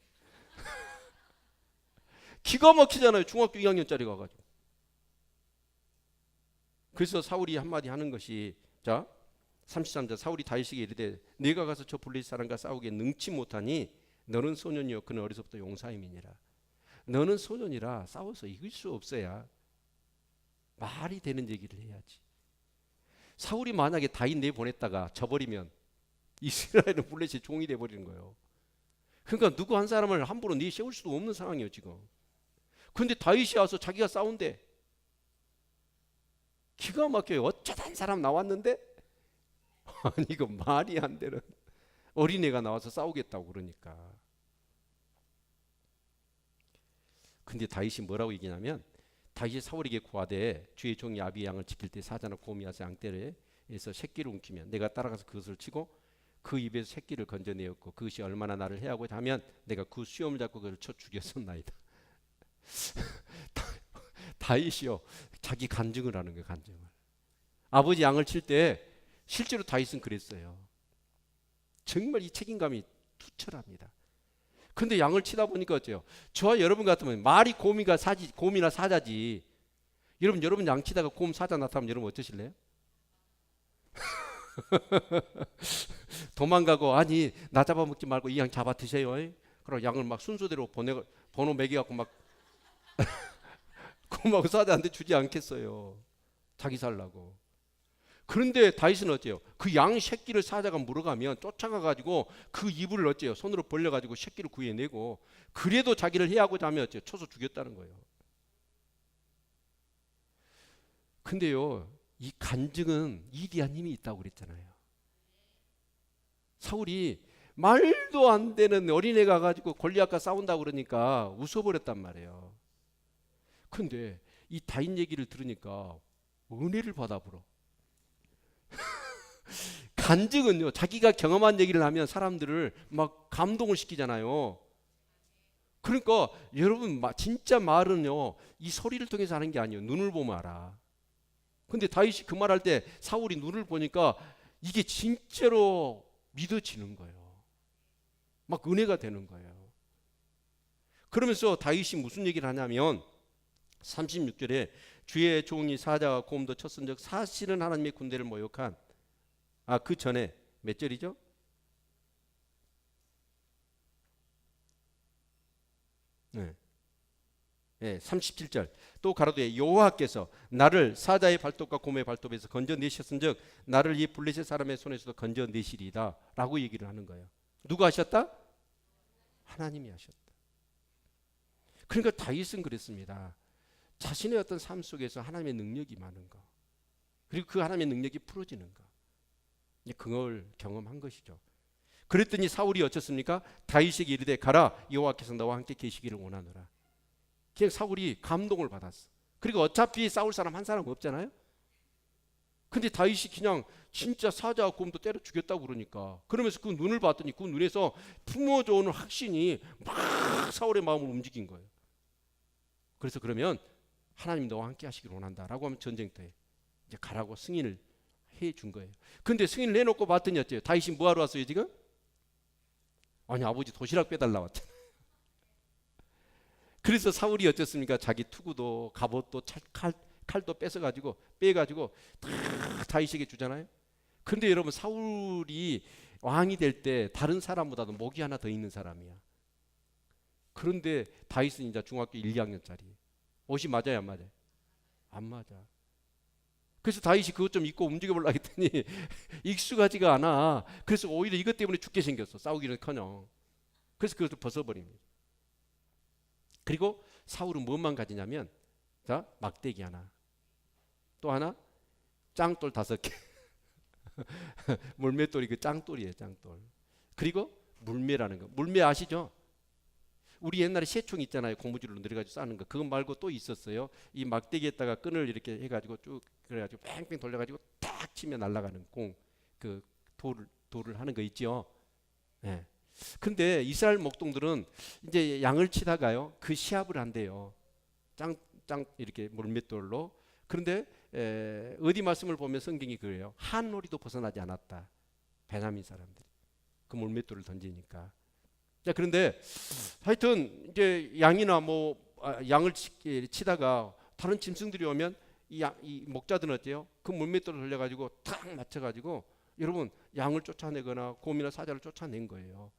기가 막히잖아요. 중학교 2학년짜리가 와가지고. 그래서 사울이 한마디 하는 것이 자 33절 사울이 다윗에게 이르되 네가 가서 저 블레셋 사람과 싸우기에 능치 못하니 너는 소년이요 그는 어려서부터 용사임이니라. 너는 소년이라 싸워서 이길 수 없어야 말이 되는 얘기를 해야지. 사울이 만약에 다윗 내보냈다가 져버리면 이스라엘은 블레셋 종이 돼버리는 거예요. 그러니까 누구 한 사람을 함부로 내세울 수도 없는 상황이에요 지금. 그런데 다윗이 와서 자기가 싸운대. 기가 막혀요. 어쩌다 한 사람 나왔는데 아니 이거 말이 안 되는 어린애가 나와서 싸우겠다고 그러니까. 근데 다윗이 뭐라고 얘기냐면 다윗이 사울에게 고하되 주의 종이 아비의 양을 지킬 때 사자나 곰이 와서 양떼에서 새끼를 움키면 내가 따라가서 그것을 치고 그 입에서 새끼를 건져내었고 그것이 얼마나 나를 해하고자 하면 내가 그 수염을 잡고 그를 쳐 죽였었나이다. 다윗이요 자기 간증을 하는 거예요. 간증을. 아버지 양을 칠 때 실제로 다윗은 그랬어요. 정말 이 책임감이 투철합니다. 근데 양을 치다 보니까 어때요? 저와 여러분 같으면 말이 곰이나 사자지. 여러분 양 치다가 곰 사자 나타나면 여러분 어떠실래요? 도망가고 아니 나 잡아먹지 말고 이 양 잡아 드세요. 그럼 양을 막 순서대로 번호 매겨갖고 막 곰하고 사자한테 주지 않겠어요. 자기 살라고. 그런데 다윗은 어째요? 그 양 새끼를 사자가 물어가면 쫓아가가지고 그 이불을 어째요? 손으로 벌려가지고 새끼를 구해내고 그래도 자기를 해하고자 하면 어째요? 쳐서 죽였다는 거예요. 근데요, 이 간증은 이디한 힘이 있다고 그랬잖아요. 사울이 말도 안 되는 어린애가 가지고 골리앗과 싸운다고 그러니까 웃어버렸단 말이에요. 근데 이 다윗 얘기를 들으니까 은혜를 받아버려. 간증은요, 자기가 경험한 얘기를 하면 사람들을 막 감동을 시키잖아요. 그러니까 여러분 진짜 말은요, 이 소리를 통해서 하는 게 아니에요. 눈을 보면 알아. 근데 다윗이 그 말할 때 사울이 눈을 보니까 이게 진짜로 믿어지는 거예요. 막 은혜가 되는 거예요. 그러면서 다윗이 무슨 얘기를 하냐면 36절에 주의 종이 사자와 곰도 쳤은즉 사실은 하나님의 군대를 모욕한 그 전에 몇 절이죠? 네. 네, 37절 또 가로되 여호와께서 나를 사자의 발톱과 곰의 발톱에서 건져내셨은즉 나를 이 블레셋 사람의 손에서도 건져내시리이다 라고 얘기를 하는 거예요. 누가 하셨다? 하나님이 하셨다. 그러니까 다윗은 그랬습니다. 자신의 어떤 삶 속에서 하나님의 능력이 많은 거, 그리고 그 하나님의 능력이 풀어지는 거, 그걸 경험한 것이죠. 그랬더니 사울이 어쩌습니까? 다윗에게 이르되 가라, 여호와께서 너와 함께 계시기를 원하노라. 그냥 사울이 감동을 받았어. 그리고 어차피 싸울 사람 한 사람 없잖아요. 근데 다윗이 그냥 진짜 사자와 곰도 때려 죽였다고 그러니까, 그러면서 그 눈을 봤더니 그 눈에서 품어져오는 확신이 막 사울의 마음을 움직인 거예요. 그래서 그러면 하나님 너와 함께 하시기를 원한다라고 하면 전쟁터에 이제 가라고 승인을 해준 거예요. 근데 승인을 해놓고 봤더니 어때요? 다윗이 뭐하러 왔어요 지금? 아니 아버지 도시락 빼달라 왔잖아. 그래서 사울이 어쨌습니까? 자기 투구도 갑옷도 칼도 빼가지고 다 다윗에게 주잖아요. 근데 여러분 사울이 왕이 될 때 다른 사람보다도 목이 하나 더 있는 사람이야. 그런데 다윗은 이제 중학교 1, 2학년짜리. 옷이 맞아요, 안 맞아요? 안 맞아. 그래서 다윗이 그것 좀 입고 움직여보려고 했더니 익숙하지가 않아. 그래서 오히려 이것 때문에 죽게 생겼어. 싸우기는커녕. 그래서 그것을 벗어버립니다. 그리고 사울은 무엇만 가지냐면 막대기 하나, 또 하나 짱돌 5개. 물맷돌이 그 짱돌이에요, 짱돌. 그리고 물매라는 거. 물매 아시죠? 우리 옛날에 새총 있잖아요. 고무줄로 내려가지고 싸는 거. 그거 말고 또 있었어요. 이 막대기에다가 끈을 이렇게 해가지고 쭉 그래가지고 뺑뺑 돌려가지고 딱 치면 날아가는 공, 그 돌을 하는 거 있죠. 네. 근데 이스라엘 목동들은 이제 양을 치다가요, 그 시합을 한대요. 짱 이렇게 물맷돌로. 그런데 어디 말씀을 보면 성경이 그래요. 한 놀이도 벗어나지 않았다. 베냐민 사람들이 그 물맷돌을 던지니까. 자, 그런데 하여튼 이제 양이나 양을 치다가 다른 짐승들이 오면 이 목자들은 어때요? 그 물맷돌을 돌려가지고 탁 맞춰가지고 여러분 양을 쫓아내거나 곰이나 사자를 쫓아낸 거예요.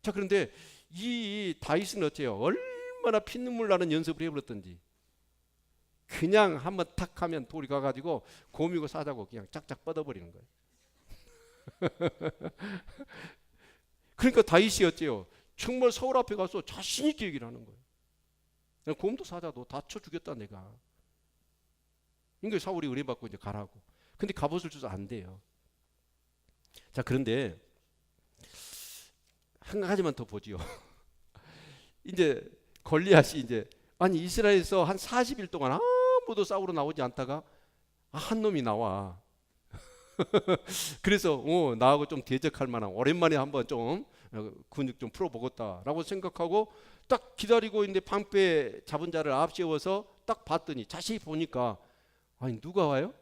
자, 그런데 이 다윗은 어때요? 얼마나 피눈물 나는 연습을 해버렸던지 그냥 한번 탁 하면 돌이 가가지고 곰이고 사자고 그냥 짝짝 뻗어버리는 거예요. 그러니까 다윗이 어때요? 정말 서울 앞에 가서 자신 있게 얘기를 하는 거예요. 곰도 사자도 다 쳐 죽였다 내가. 그러니까 사울이 의뢰받고 이제 가라고. 근데 갑옷을 줘서 안 돼요. 자, 그런데 한 가지만 더 보지요. 이제 골리앗이 아니 이스라엘에서 한 40일 동안 아무도 싸우러 나오지 않다가 한 놈이 나와. 그래서 나하고 좀 대적할 만한, 오랜만에 한번 좀 근육 좀 풀어보겠다라고 생각하고 딱 기다리고 있는데 방패 잡은 자를 앞세워서 딱 봤더니 자세히 보니까 아니 누가 와요?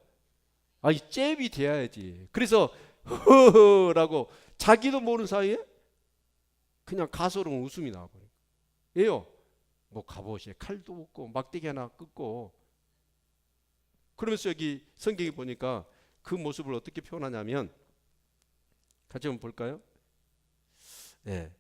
아니 잽이 돼야지. 그래서 허허라고 자기도 모르는 사이에 그냥 가소로운 웃음이 나와버려요. 왜요? 뭐 갑옷에 칼도 없고 막대기 하나 끊고. 그러면서 여기 성경에 보니까 그 모습을 어떻게 표현하냐면, 같이 한번 볼까요? 네.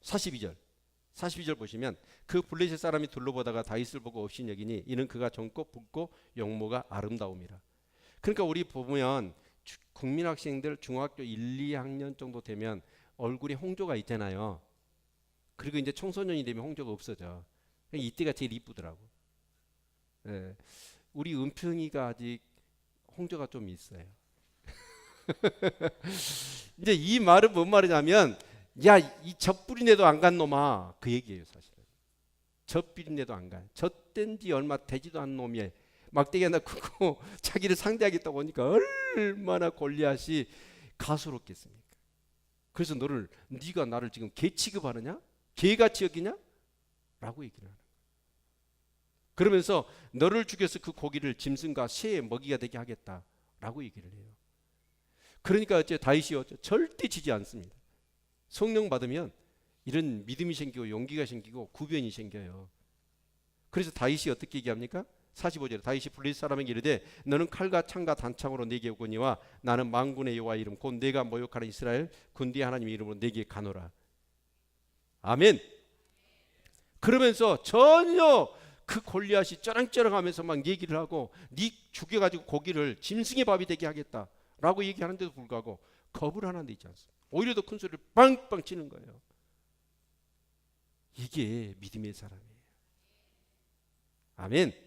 42절 보시면, 그 블레셋 사람이 둘러보다가 다윗을 보고 업신여기니 이는 그가 젊고 붉고 용모가 아름다움이라. 그러니까 우리 보면 국민학생들 중학교 1, 2학년 정도 되면 얼굴에 홍조가 있잖아요. 그리고 이제 청소년이 되면 홍조가 없어져. 이때가 제일 이쁘더라고. 예. 우리 은평이가 아직 홍조가 좀 있어요. 이제 이 말은 뭔 말이냐면, 야, 이 젖부린내도 안 간 놈아, 그 얘기예요. 사실은 젖비린내도 안 가, 젖된 지 얼마 되지도 않은 놈이 막대기 하나 끊고 자기를 상대하겠다고 하니까 얼마나 골리앗이 가소롭겠습니까? 그래서 네가 나를 지금 개 취급하느냐, 개같이 여기냐 라고 얘기를 하는 거예요. 그러면서 너를 죽여서 그 고기를 짐승과 새의 먹이가 되게 하겠다라고 얘기를 해요. 그러니까 어째 다윗이 절대 지지 않습니다. 성령 받으면 이런 믿음이 생기고 용기가 생기고 구변이 생겨요. 그래서 다윗이 어떻게 얘기합니까? 45절에 다윗이 블레셋 사람에게 이르되 너는 칼과 창과 단창으로 내게 오거니와 나는 만군의 여호와의 이름 곧 내가 모욕하는 이스라엘 군대의 하나님의 이름으로 내게 가노라. 아멘. 그러면서 전혀 그 골리앗이 쩌랑쩌랑하면서 막 얘기를 하고 네 죽여가지고 고기를 짐승의 밥이 되게 하겠다라고 얘기하는데도 불구하고 겁을 하나 내지 않습니다. 오히려 더 큰 소리를 빵빵 치는 거예요. 이게 믿음의 사람이에요. 아멘.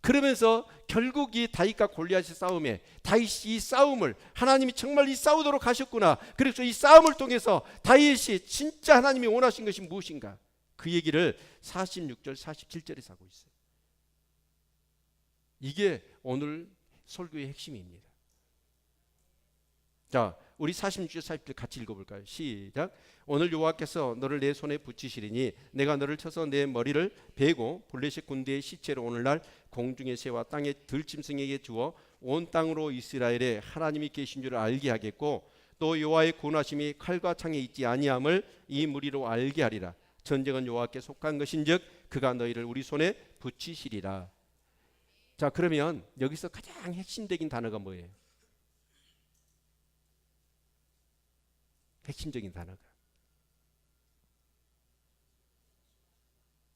그러면서 결국 이 다윗과 골리앗의 싸움에 다윗이 이 싸움을 하나님이 정말 이 싸우도록 하셨구나. 그래서 이 싸움을 통해서 다윗이 진짜 하나님이 원하신 것이 무엇인가, 그 얘기를 46절 47절에서 하고 있어요. 이게 오늘 설교의 핵심입니다. 자, 우리 46절 40절 같이 읽어볼까요? 시작. 오늘 여호와께서 너를 내 손에 붙이시리니 내가 너를 쳐서 내 머리를 베고 블레셋 군대의 시체로 오늘날 공중의 새와 땅의 들짐승에게 주어 온 땅으로 이스라엘에 하나님이 계신 줄 알게 하겠고 또 여호와의 구원하심이 칼과 창에 있지 아니함을 이 무리로 알게 하리라. 전쟁은 여호와께 속한 것인즉 그가 너희를 우리 손에 붙이시리라. 자, 그러면 여기서 가장 핵심적인 단어가 뭐예요? 핵심적인 단어가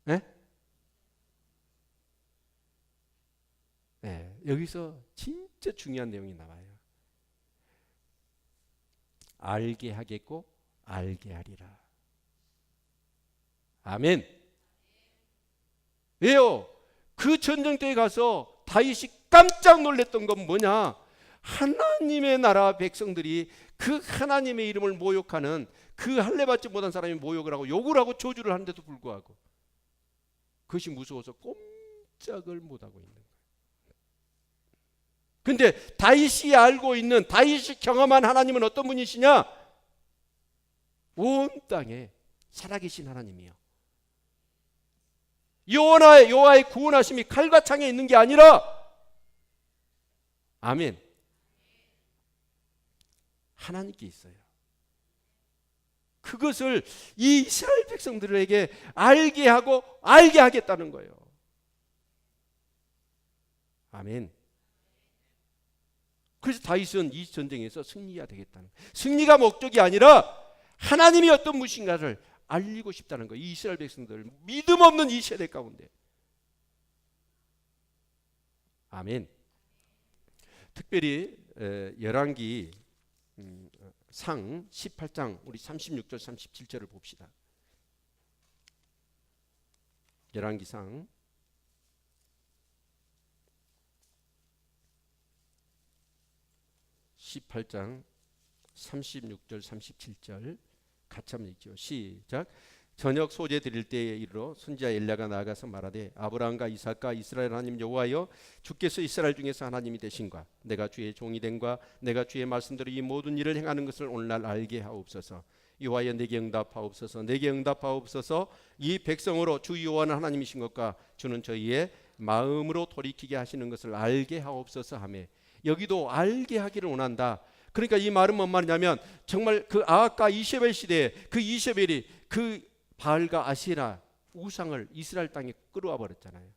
네? 네, 여기서 진짜 중요한 내용이 나와요. 알게 하겠고 알게 하리라. 아멘. 왜요? 그 전쟁터에 가서 다윗이 깜짝 놀랐던 건 뭐냐? 하나님의 나라 백성들이 그 하나님의 이름을 모욕하는, 그 할례받지 못한 사람이 모욕을 하고 욕을 하고 저주를 하는데도 불구하고 그것이 무서워서 꼼짝을 못하고 있는 거예요. 근데 다윗이 알고 있는, 다윗이 경험한 하나님은 어떤 분이시냐? 온 땅에 살아계신 하나님이요. 여호와의 구원하심이 칼과 창에 있는 게 아니라, 아멘, 하나님께 있어요. 그것을 이 이스라엘 백성들에게 알게 하고 알게 하겠다는 거예요. 아멘. 그래서 다윗은 이 전쟁에서 승리해야 되겠다는 거예요. 승리가 목적이 아니라 하나님이 어떤 분이신가를 알리고 싶다는 거예요. 이 이스라엘 백성들, 믿음 없는 이 세대 가운데. 아멘. 특별히 열왕기 상 18장 우리 36절 37절을 봅시다. 열왕기상 18장 36절 37절 같이 한번 읽죠. 시작. 저녁 소재 드릴 때에 이르러 선지자 엘리야가 나아가서 말하되 아브라함과 이삭과 이스라엘 하나님 여호와여, 주께서 이스라엘 중에서 하나님이 되신과 내가 주의 종이 된과 내가 주의 말씀대로 이 모든 일을 행하는 것을 오늘날 알게 하옵소서. 여호와여, 내게 응답하옵소서. 내게 응답하옵소서. 이 백성으로 주 여호와는 하나님이신 것과 주는 저희의 마음으로 돌이키게 하시는 것을 알게 하옵소서 하매, 여기도 알게 하기를 원한다. 그러니까 이 말은 뭔 말이냐면 정말 그 아합과 이세벨 시대에 그 이세벨이 그 바알과 아세라 우상을 이스라엘 땅에 끌어와 버렸잖아요.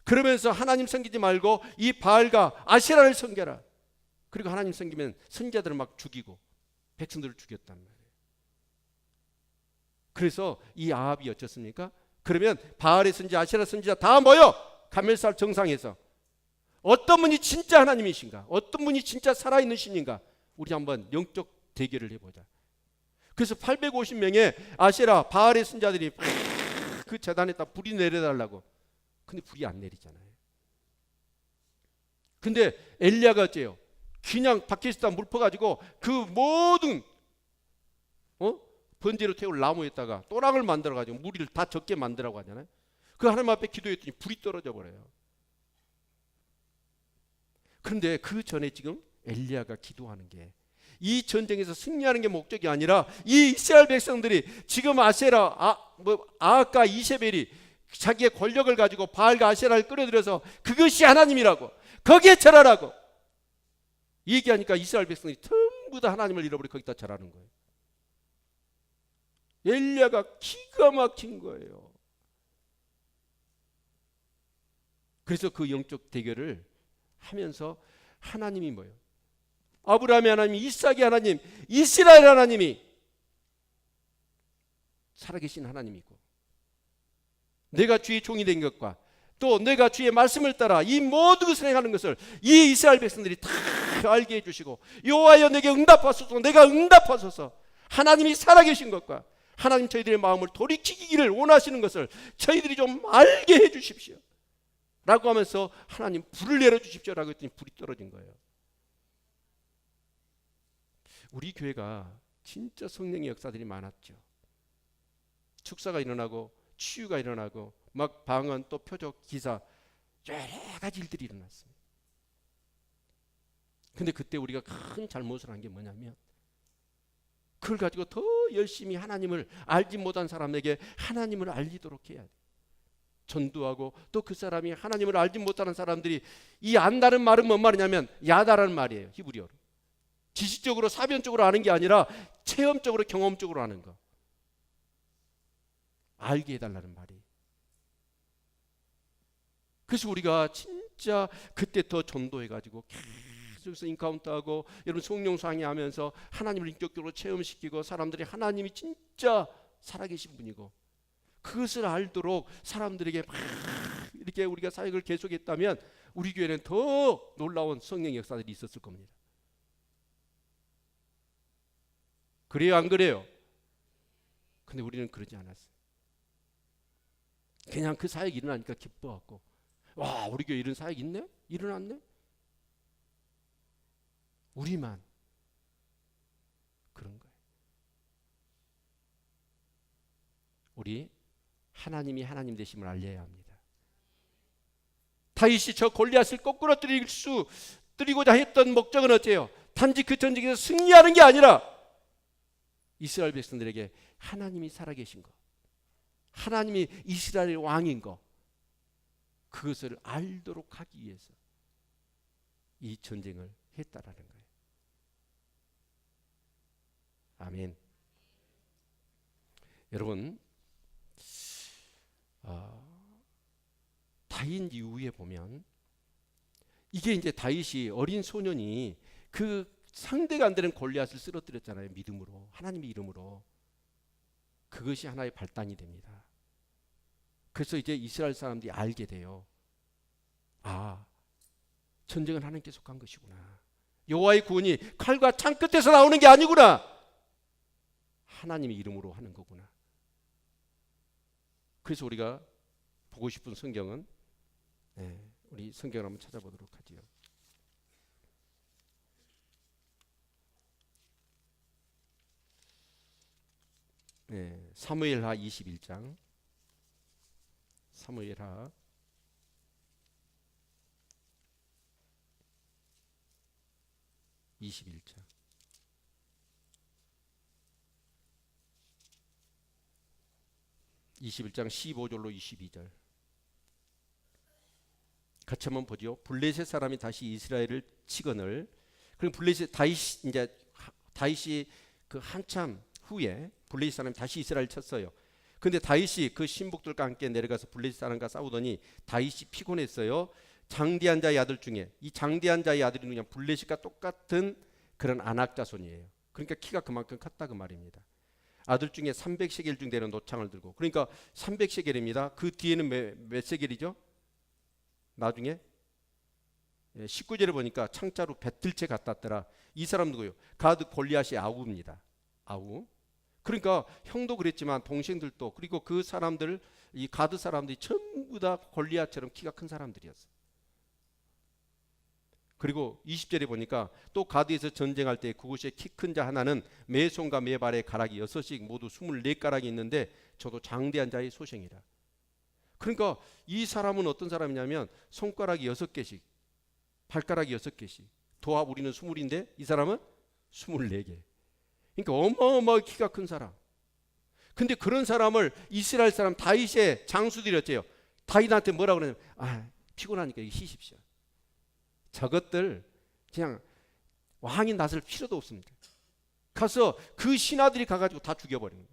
그러면서 하나님 섬기지 말고 이 바알과 아세라를 섬겨라. 그리고 하나님 섬기면 선지자들을 막 죽이고 백성들을 죽였단 말이에요. 그래서 이 아합이 어쩌습니까? 그러면 바알의 선지자, 아세라 선지자 다 모여 갈멜살 정상에서 어떤 분이 진짜 하나님이신가, 어떤 분이 진짜 살아있는 신인가, 우리 한번 영적 대결을 해보자. 그래서 850명의 아세라 바알의 선지자들이 그 제단에다 불이 내려달라고. 근데 불이 안 내리잖아요. 근데 엘리야가 어째요? 그냥 밖에서 물 퍼가지고 그 모든 번제로 태울 나무에다가 또랑을 만들어가지고 무리를 다 적게 만들라고 하잖아요. 그 하나님 앞에 기도했더니 불이 떨어져 버려요. 그런데 그 전에 지금 엘리야가 기도하는 게 이 전쟁에서 승리하는 게 목적이 아니라 이 이스라엘 백성들이 지금 아세라, 아합과 이세벨이 자기의 권력을 가지고 바알과 아세라를 끌어들여서 그것이 하나님이라고, 거기에 절하라고 얘기하니까 이스라엘 백성들이 전부 다 하나님을 잃어버리고 거기다 절하는 거예요. 엘리야가 기가 막힌 거예요. 그래서 그 영적 대결을 하면서 하나님이 뭐예요? 아브라함의 하나님, 이삭의 하나님, 이스라엘 하나님이 살아계신 하나님이고, 내가 주의 종이 된 것과 또 내가 주의 말씀을 따라 이 모든 것을 행하는 것을 이 이스라엘 백성들이 다 알게 해주시고, 여호와여 내게 응답하소서, 내가 응답하소서, 하나님이 살아계신 것과 하나님 저희들의 마음을 돌이키기를 원하시는 것을 저희들이 좀 알게 해주십시오 라고 하면서 하나님 불을 내려주십시오 라고 했더니 불이 떨어진 거예요. 우리 교회가 진짜 성령의 역사들이 많았죠. 축사가 일어나고 치유가 일어나고 막 방언 또 표적 기사 여러 가지 일들이 일어났습니다. 근데 그때 우리가 큰 잘못을 한 게 뭐냐면 그걸 가지고 더 열심히 하나님을 알지 못한 사람에게 하나님을 알리도록 해야 돼요. 전도하고 또 그 사람이 하나님을 알지 못하는 사람들이 이 안다는 말은 뭔 말이냐면 야다라는 말이에요. 히브리어로. 지식적으로 사변적으로 아는 게 아니라 체험적으로 경험적으로 아는 거. 알게 해달라는 말이. 그래서 우리가 진짜 그때 더 전도해가지고 계속해서 인카운트하고 여러분 성령 상의하면서 하나님을 인격적으로 체험시키고 사람들이 하나님이 진짜 살아계신 분이고 그것을 알도록 사람들에게 막 이렇게 우리가 사역을 계속했다면 우리 교회는 더 놀라운 성령의 역사들이 있었을 겁니다. 그래요, 안 그래요? 근데 우리는 그러지 않았어요. 그냥 그 사역이 일어나니까 기뻐갖고 와, 우리 교회 이런 사역이 있네? 일어났네? 우리만 그런 거예요. 우리 하나님이 하나님 되심을 알려야 합니다. 다윗이 저 골리앗을 거꾸로 뜨리고자 했던 목적은 어때요? 단지 그 전쟁에서 승리하는 게 아니라 이스라엘 백성들에게 하나님이 살아계신 것, 하나님이 이스라엘의 왕인 것, 그것을 알도록 하기 위해서 이 전쟁을 했다라는 거예요. 아멘. 여러분, 다윗 이후에 보면 이게 이제 다윗이 어린 소년이 그 상대가 안 되는 골리앗을 쓰러뜨렸잖아요. 믿음으로, 하나님의 이름으로. 그것이 하나의 발단이 됩니다. 그래서 이제 이스라엘 사람들이 알게 돼요. 아, 전쟁은 하나님께 속한 것이구나. 여호와의 구원이 칼과 창 끝에서 나오는 게 아니구나. 하나님의 이름으로 하는 거구나. 그래서 우리가 보고 싶은 성경은 우리 성경을 한번 찾아보도록 하지요. 사무엘하 21장. 사무엘하 21장. (21장) 15절로 22절 같이 한번 보죠. 블레셋 사람이 다시 이스라엘을 치거늘 그리고 다윗이 그 한참 후에 블레셋 사람이 다시 이스라엘 쳤어요. 근데 다윗이 그 신복들과 함께 내려가서 블레셋 사람과 싸우더니 다윗이 피곤했어요. 장대한 자의 아들 중에, 이 장대한 자의 아들이 누구냐, 블레셋과 똑같은 그런 아낙 자손이에요. 그러니까 키가 그만큼 컸다 그 말입니다. 아들 중에 300세겔 중 되는 노창을 들고, 그러니까 300세겔입니다. 그 뒤에는 몇 세겔이죠? 나중에 19절에 보니까 창자로 배틀채 갖다 왔더라. 이 사람 누구요? 가드 골리앗이 아우입니다. 아우. 그러니까 형도 그랬지만 동생들도, 그리고 그 사람들, 이 가드 사람들이 전부 다 골리앗처럼 키가 큰 사람들이었어요. 그리고 20절에 보니까 또 가드에서 전쟁할 때 그곳에 키 큰 자 하나는 매 손과 매 발에 가락이 6씩 모두 24가락이 있는데 저도 장대한 자의 소생이라. 그러니까 이 사람은 어떤 사람이냐면 손가락이 6개씩, 발가락이 6개씩, 도합 우리는 20인데 이 사람은 24개. 그러니까 어마어마하게 키가 큰 사람. 근데 그런 사람을 이스라엘 사람 다윗의 장수들이 어째요? 다윗한테 뭐라고 그러냐면 피곤하니까 이거 쉬십시오. 저것들 그냥 왕이 나설 필요도 없습니다. 가서 그 신하들이 가가지고 다 죽여버리는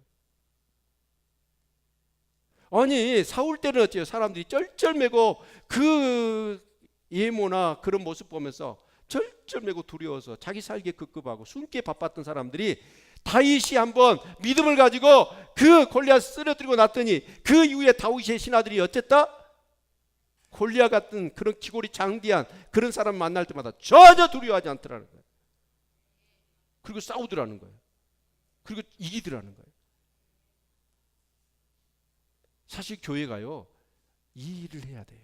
거예요. 아니 사울 때는 어째요? 사람들이 쩔쩔매고 그 예모나 그런 모습 보면서 쩔쩔매고 두려워서 자기 살기에 급급하고 숨기에 바빴던 사람들이 다윗이 한번 믿음을 가지고 그 골리앗 쓰러뜨리고 났더니 그 이후에 다윗의 신하들이 어쨌다? 골리앗 같은 그런 기골이 장대한 그런 사람 만날 때마다 전혀 두려워하지 않더라는 거예요. 그리고 싸우더라는 거예요. 그리고 이기더라는 거예요. 사실 교회가요, 이 일을 해야 돼요.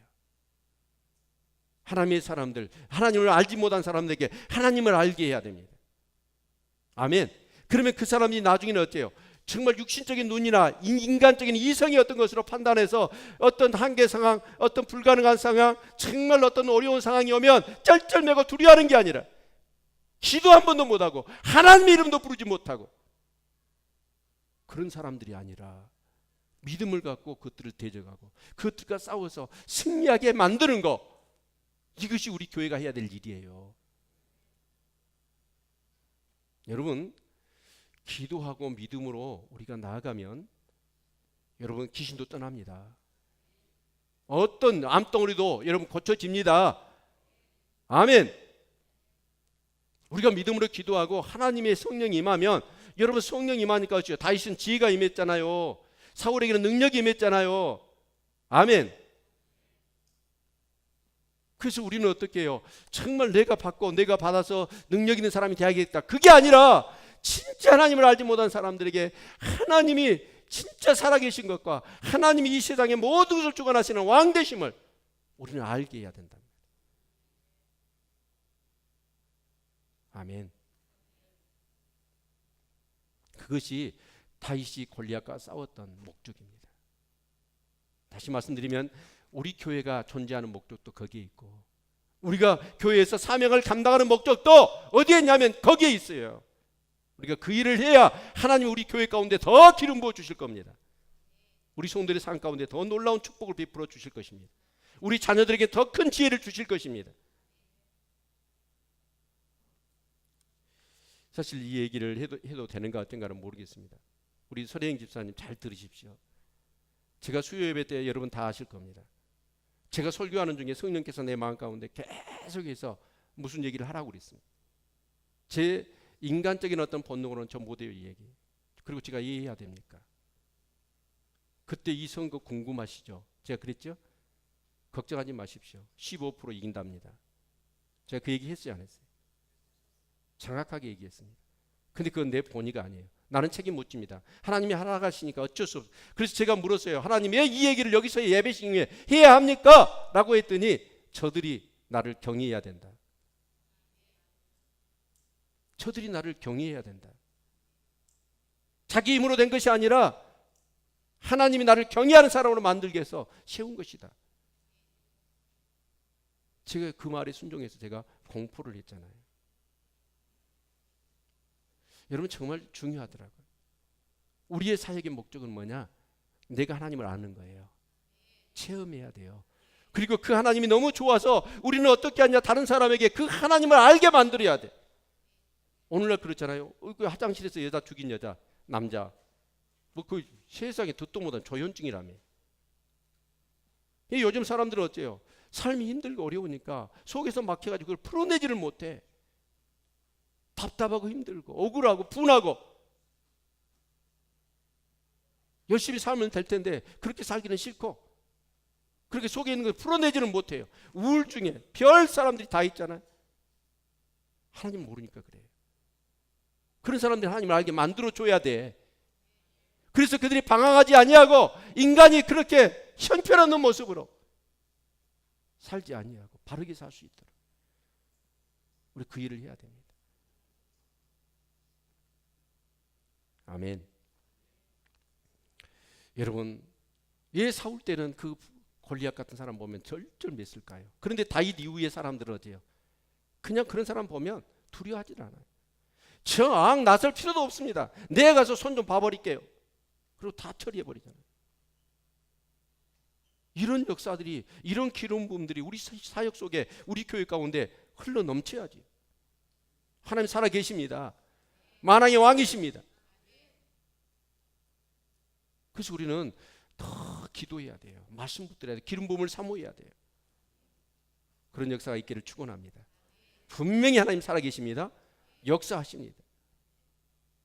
하나님의 사람들, 하나님을 알지 못한 사람들에게 하나님을 알게 해야 됩니다. 아멘. 그러면 그 사람이 나중에는 어때요? 정말 육신적인 눈이나 인간적인 이성이 어떤 것으로 판단해서 어떤 한계 상황, 어떤 불가능한 상황, 정말 어떤 어려운 상황이 오면 쩔쩔매고 두려워하는 게 아니라 기도 한 번도 못하고 하나님의 이름도 부르지 못하고 그런 사람들이 아니라 믿음을 갖고 그것들을 대적하고 그것들과 싸워서 승리하게 만드는 거, 이것이 우리 교회가 해야 될 일이에요. 여러분, 기도하고 믿음으로 우리가 나아가면 여러분 귀신도 떠납니다. 어떤 암덩어리도 여러분 고쳐집니다. 아멘. 우리가 믿음으로 기도하고 하나님의 성령이 임하면, 여러분 성령이 임하니까 어쩌요? 다윗은 지혜가 임했잖아요. 사울에게는 능력이 임했잖아요. 아멘. 그래서 우리는 어떻게 해요? 정말 내가 받고 내가 받아서 능력 있는 사람이 되야겠다, 그게 아니라 진짜 하나님을 알지 못한 사람들에게 하나님이 진짜 살아계신 것과 하나님이 이 세상의 모든 것을 주관하시는 왕 되심을 우리는 알게 해야 된다. 아멘. 그것이 다윗이 골리앗과 싸웠던 목적입니다. 다시 말씀드리면 우리 교회가 존재하는 목적도 거기에 있고, 우리가 교회에서 사명을 감당하는 목적도 어디에 있냐면 거기에 있어요. 우리가 그 일을 해야 하나님이 우리 교회 가운데 더 기름 부어 주실 겁니다. 우리 성도들의 삶 가운데 더 놀라운 축복을 베풀어 주실 것입니다. 우리 자녀들에게 더 큰 지혜를 주실 것입니다. 사실 이 얘기를 해도 되는가 어떤가는 모르겠습니다. 우리 설혜영 집사님 잘 들으십시오. 제가 수요 예배 때 여러분 다 아실 겁니다. 제가 설교하는 중에 성령께서 내 마음 가운데 계속해서 무슨 얘기를 하라고 그랬습니다. 제 인간적인 어떤 본능으로는 저 못해요, 이 얘기. 그리고 제가 이해해야 됩니까? 그때 이 선거 궁금하시죠? 제가 그랬죠? 걱정하지 마십시오. 15% 이긴답니다. 제가 그 얘기 했어요, 안 했어요? 정확하게 얘기했습니다. 근데 그건 내 본의가 아니에요. 나는 책임 못 집니다. 하나님이 하라가시니까 어쩔 수 없어요. 그래서 제가 물었어요. 하나님 왜 이 얘기를 여기서 예배 시간에 해야 합니까? 라고 했더니 저들이 나를 경외해야 된다. 저들이 나를 경외해야 된다. 자기 힘으로 된 것이 아니라 하나님이 나를 경외하는 사람으로 만들기 위해서 세운 것이다. 제가 그 말에 순종해서 제가 공포를 했잖아요. 여러분 정말 중요하더라고요. 우리의 사역의 목적은 뭐냐? 내가 하나님을 아는 거예요. 체험해야 돼요. 그리고 그 하나님이 너무 좋아서 우리는 어떻게 하냐? 다른 사람에게 그 하나님을 알게 만들어야 돼. 오늘날 그렇잖아요. 그 화장실에서 여자 죽인 여자, 남자, 뭐 그 세상에 듣도 못한 조현증이라며. 요즘 사람들은 어째요? 삶이 힘들고 어려우니까 속에서 막혀가지고 그걸 풀어내지를 못해. 답답하고 힘들고 억울하고 분하고. 열심히 살면 될 텐데 그렇게 살기는 싫고 그렇게 속에 있는 걸 풀어내지는 못해요. 우울증에 별 사람들이 다 있잖아요. 하나님 모르니까 그래요. 그런 사람들 하나님을 알게 만들어줘야 돼. 그래서 그들이 방황하지 아니하고 인간이 그렇게 형편없는 모습으로 살지 아니하고 바르게 살 수 있도록 우리 그 일을 해야 됩니다. 아멘. 여러분, 왜 사울 때는 그 골리앗 같은 사람 보면 절절맸을까요? 그런데 다윗 이후의 사람들은 어때요? 그냥 그런 사람 보면 두려워하지 않아요. 저항 나설 필요도 없습니다. 내가 가서 손 좀 봐버릴게요. 그리고 다 처리해버리잖아요. 이런 역사들이, 이런 기름 부음들이 우리 사역 속에, 우리 교회 가운데 흘러 넘쳐야지. 하나님 살아 계십니다. 만왕의 왕이십니다. 그래서 우리는 더 기도해야 돼요. 말씀 붙들어야 돼요. 기름 부음을 사모해야 돼요. 그런 역사가 있기를 축원합니다. 분명히 하나님 살아 계십니다. 역사하십니다.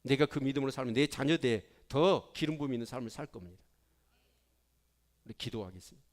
내가 그 믿음으로 살면 내 자녀들에 더 기름 부음이 있는 삶을 살 겁니다. 우리 기도하겠습니다.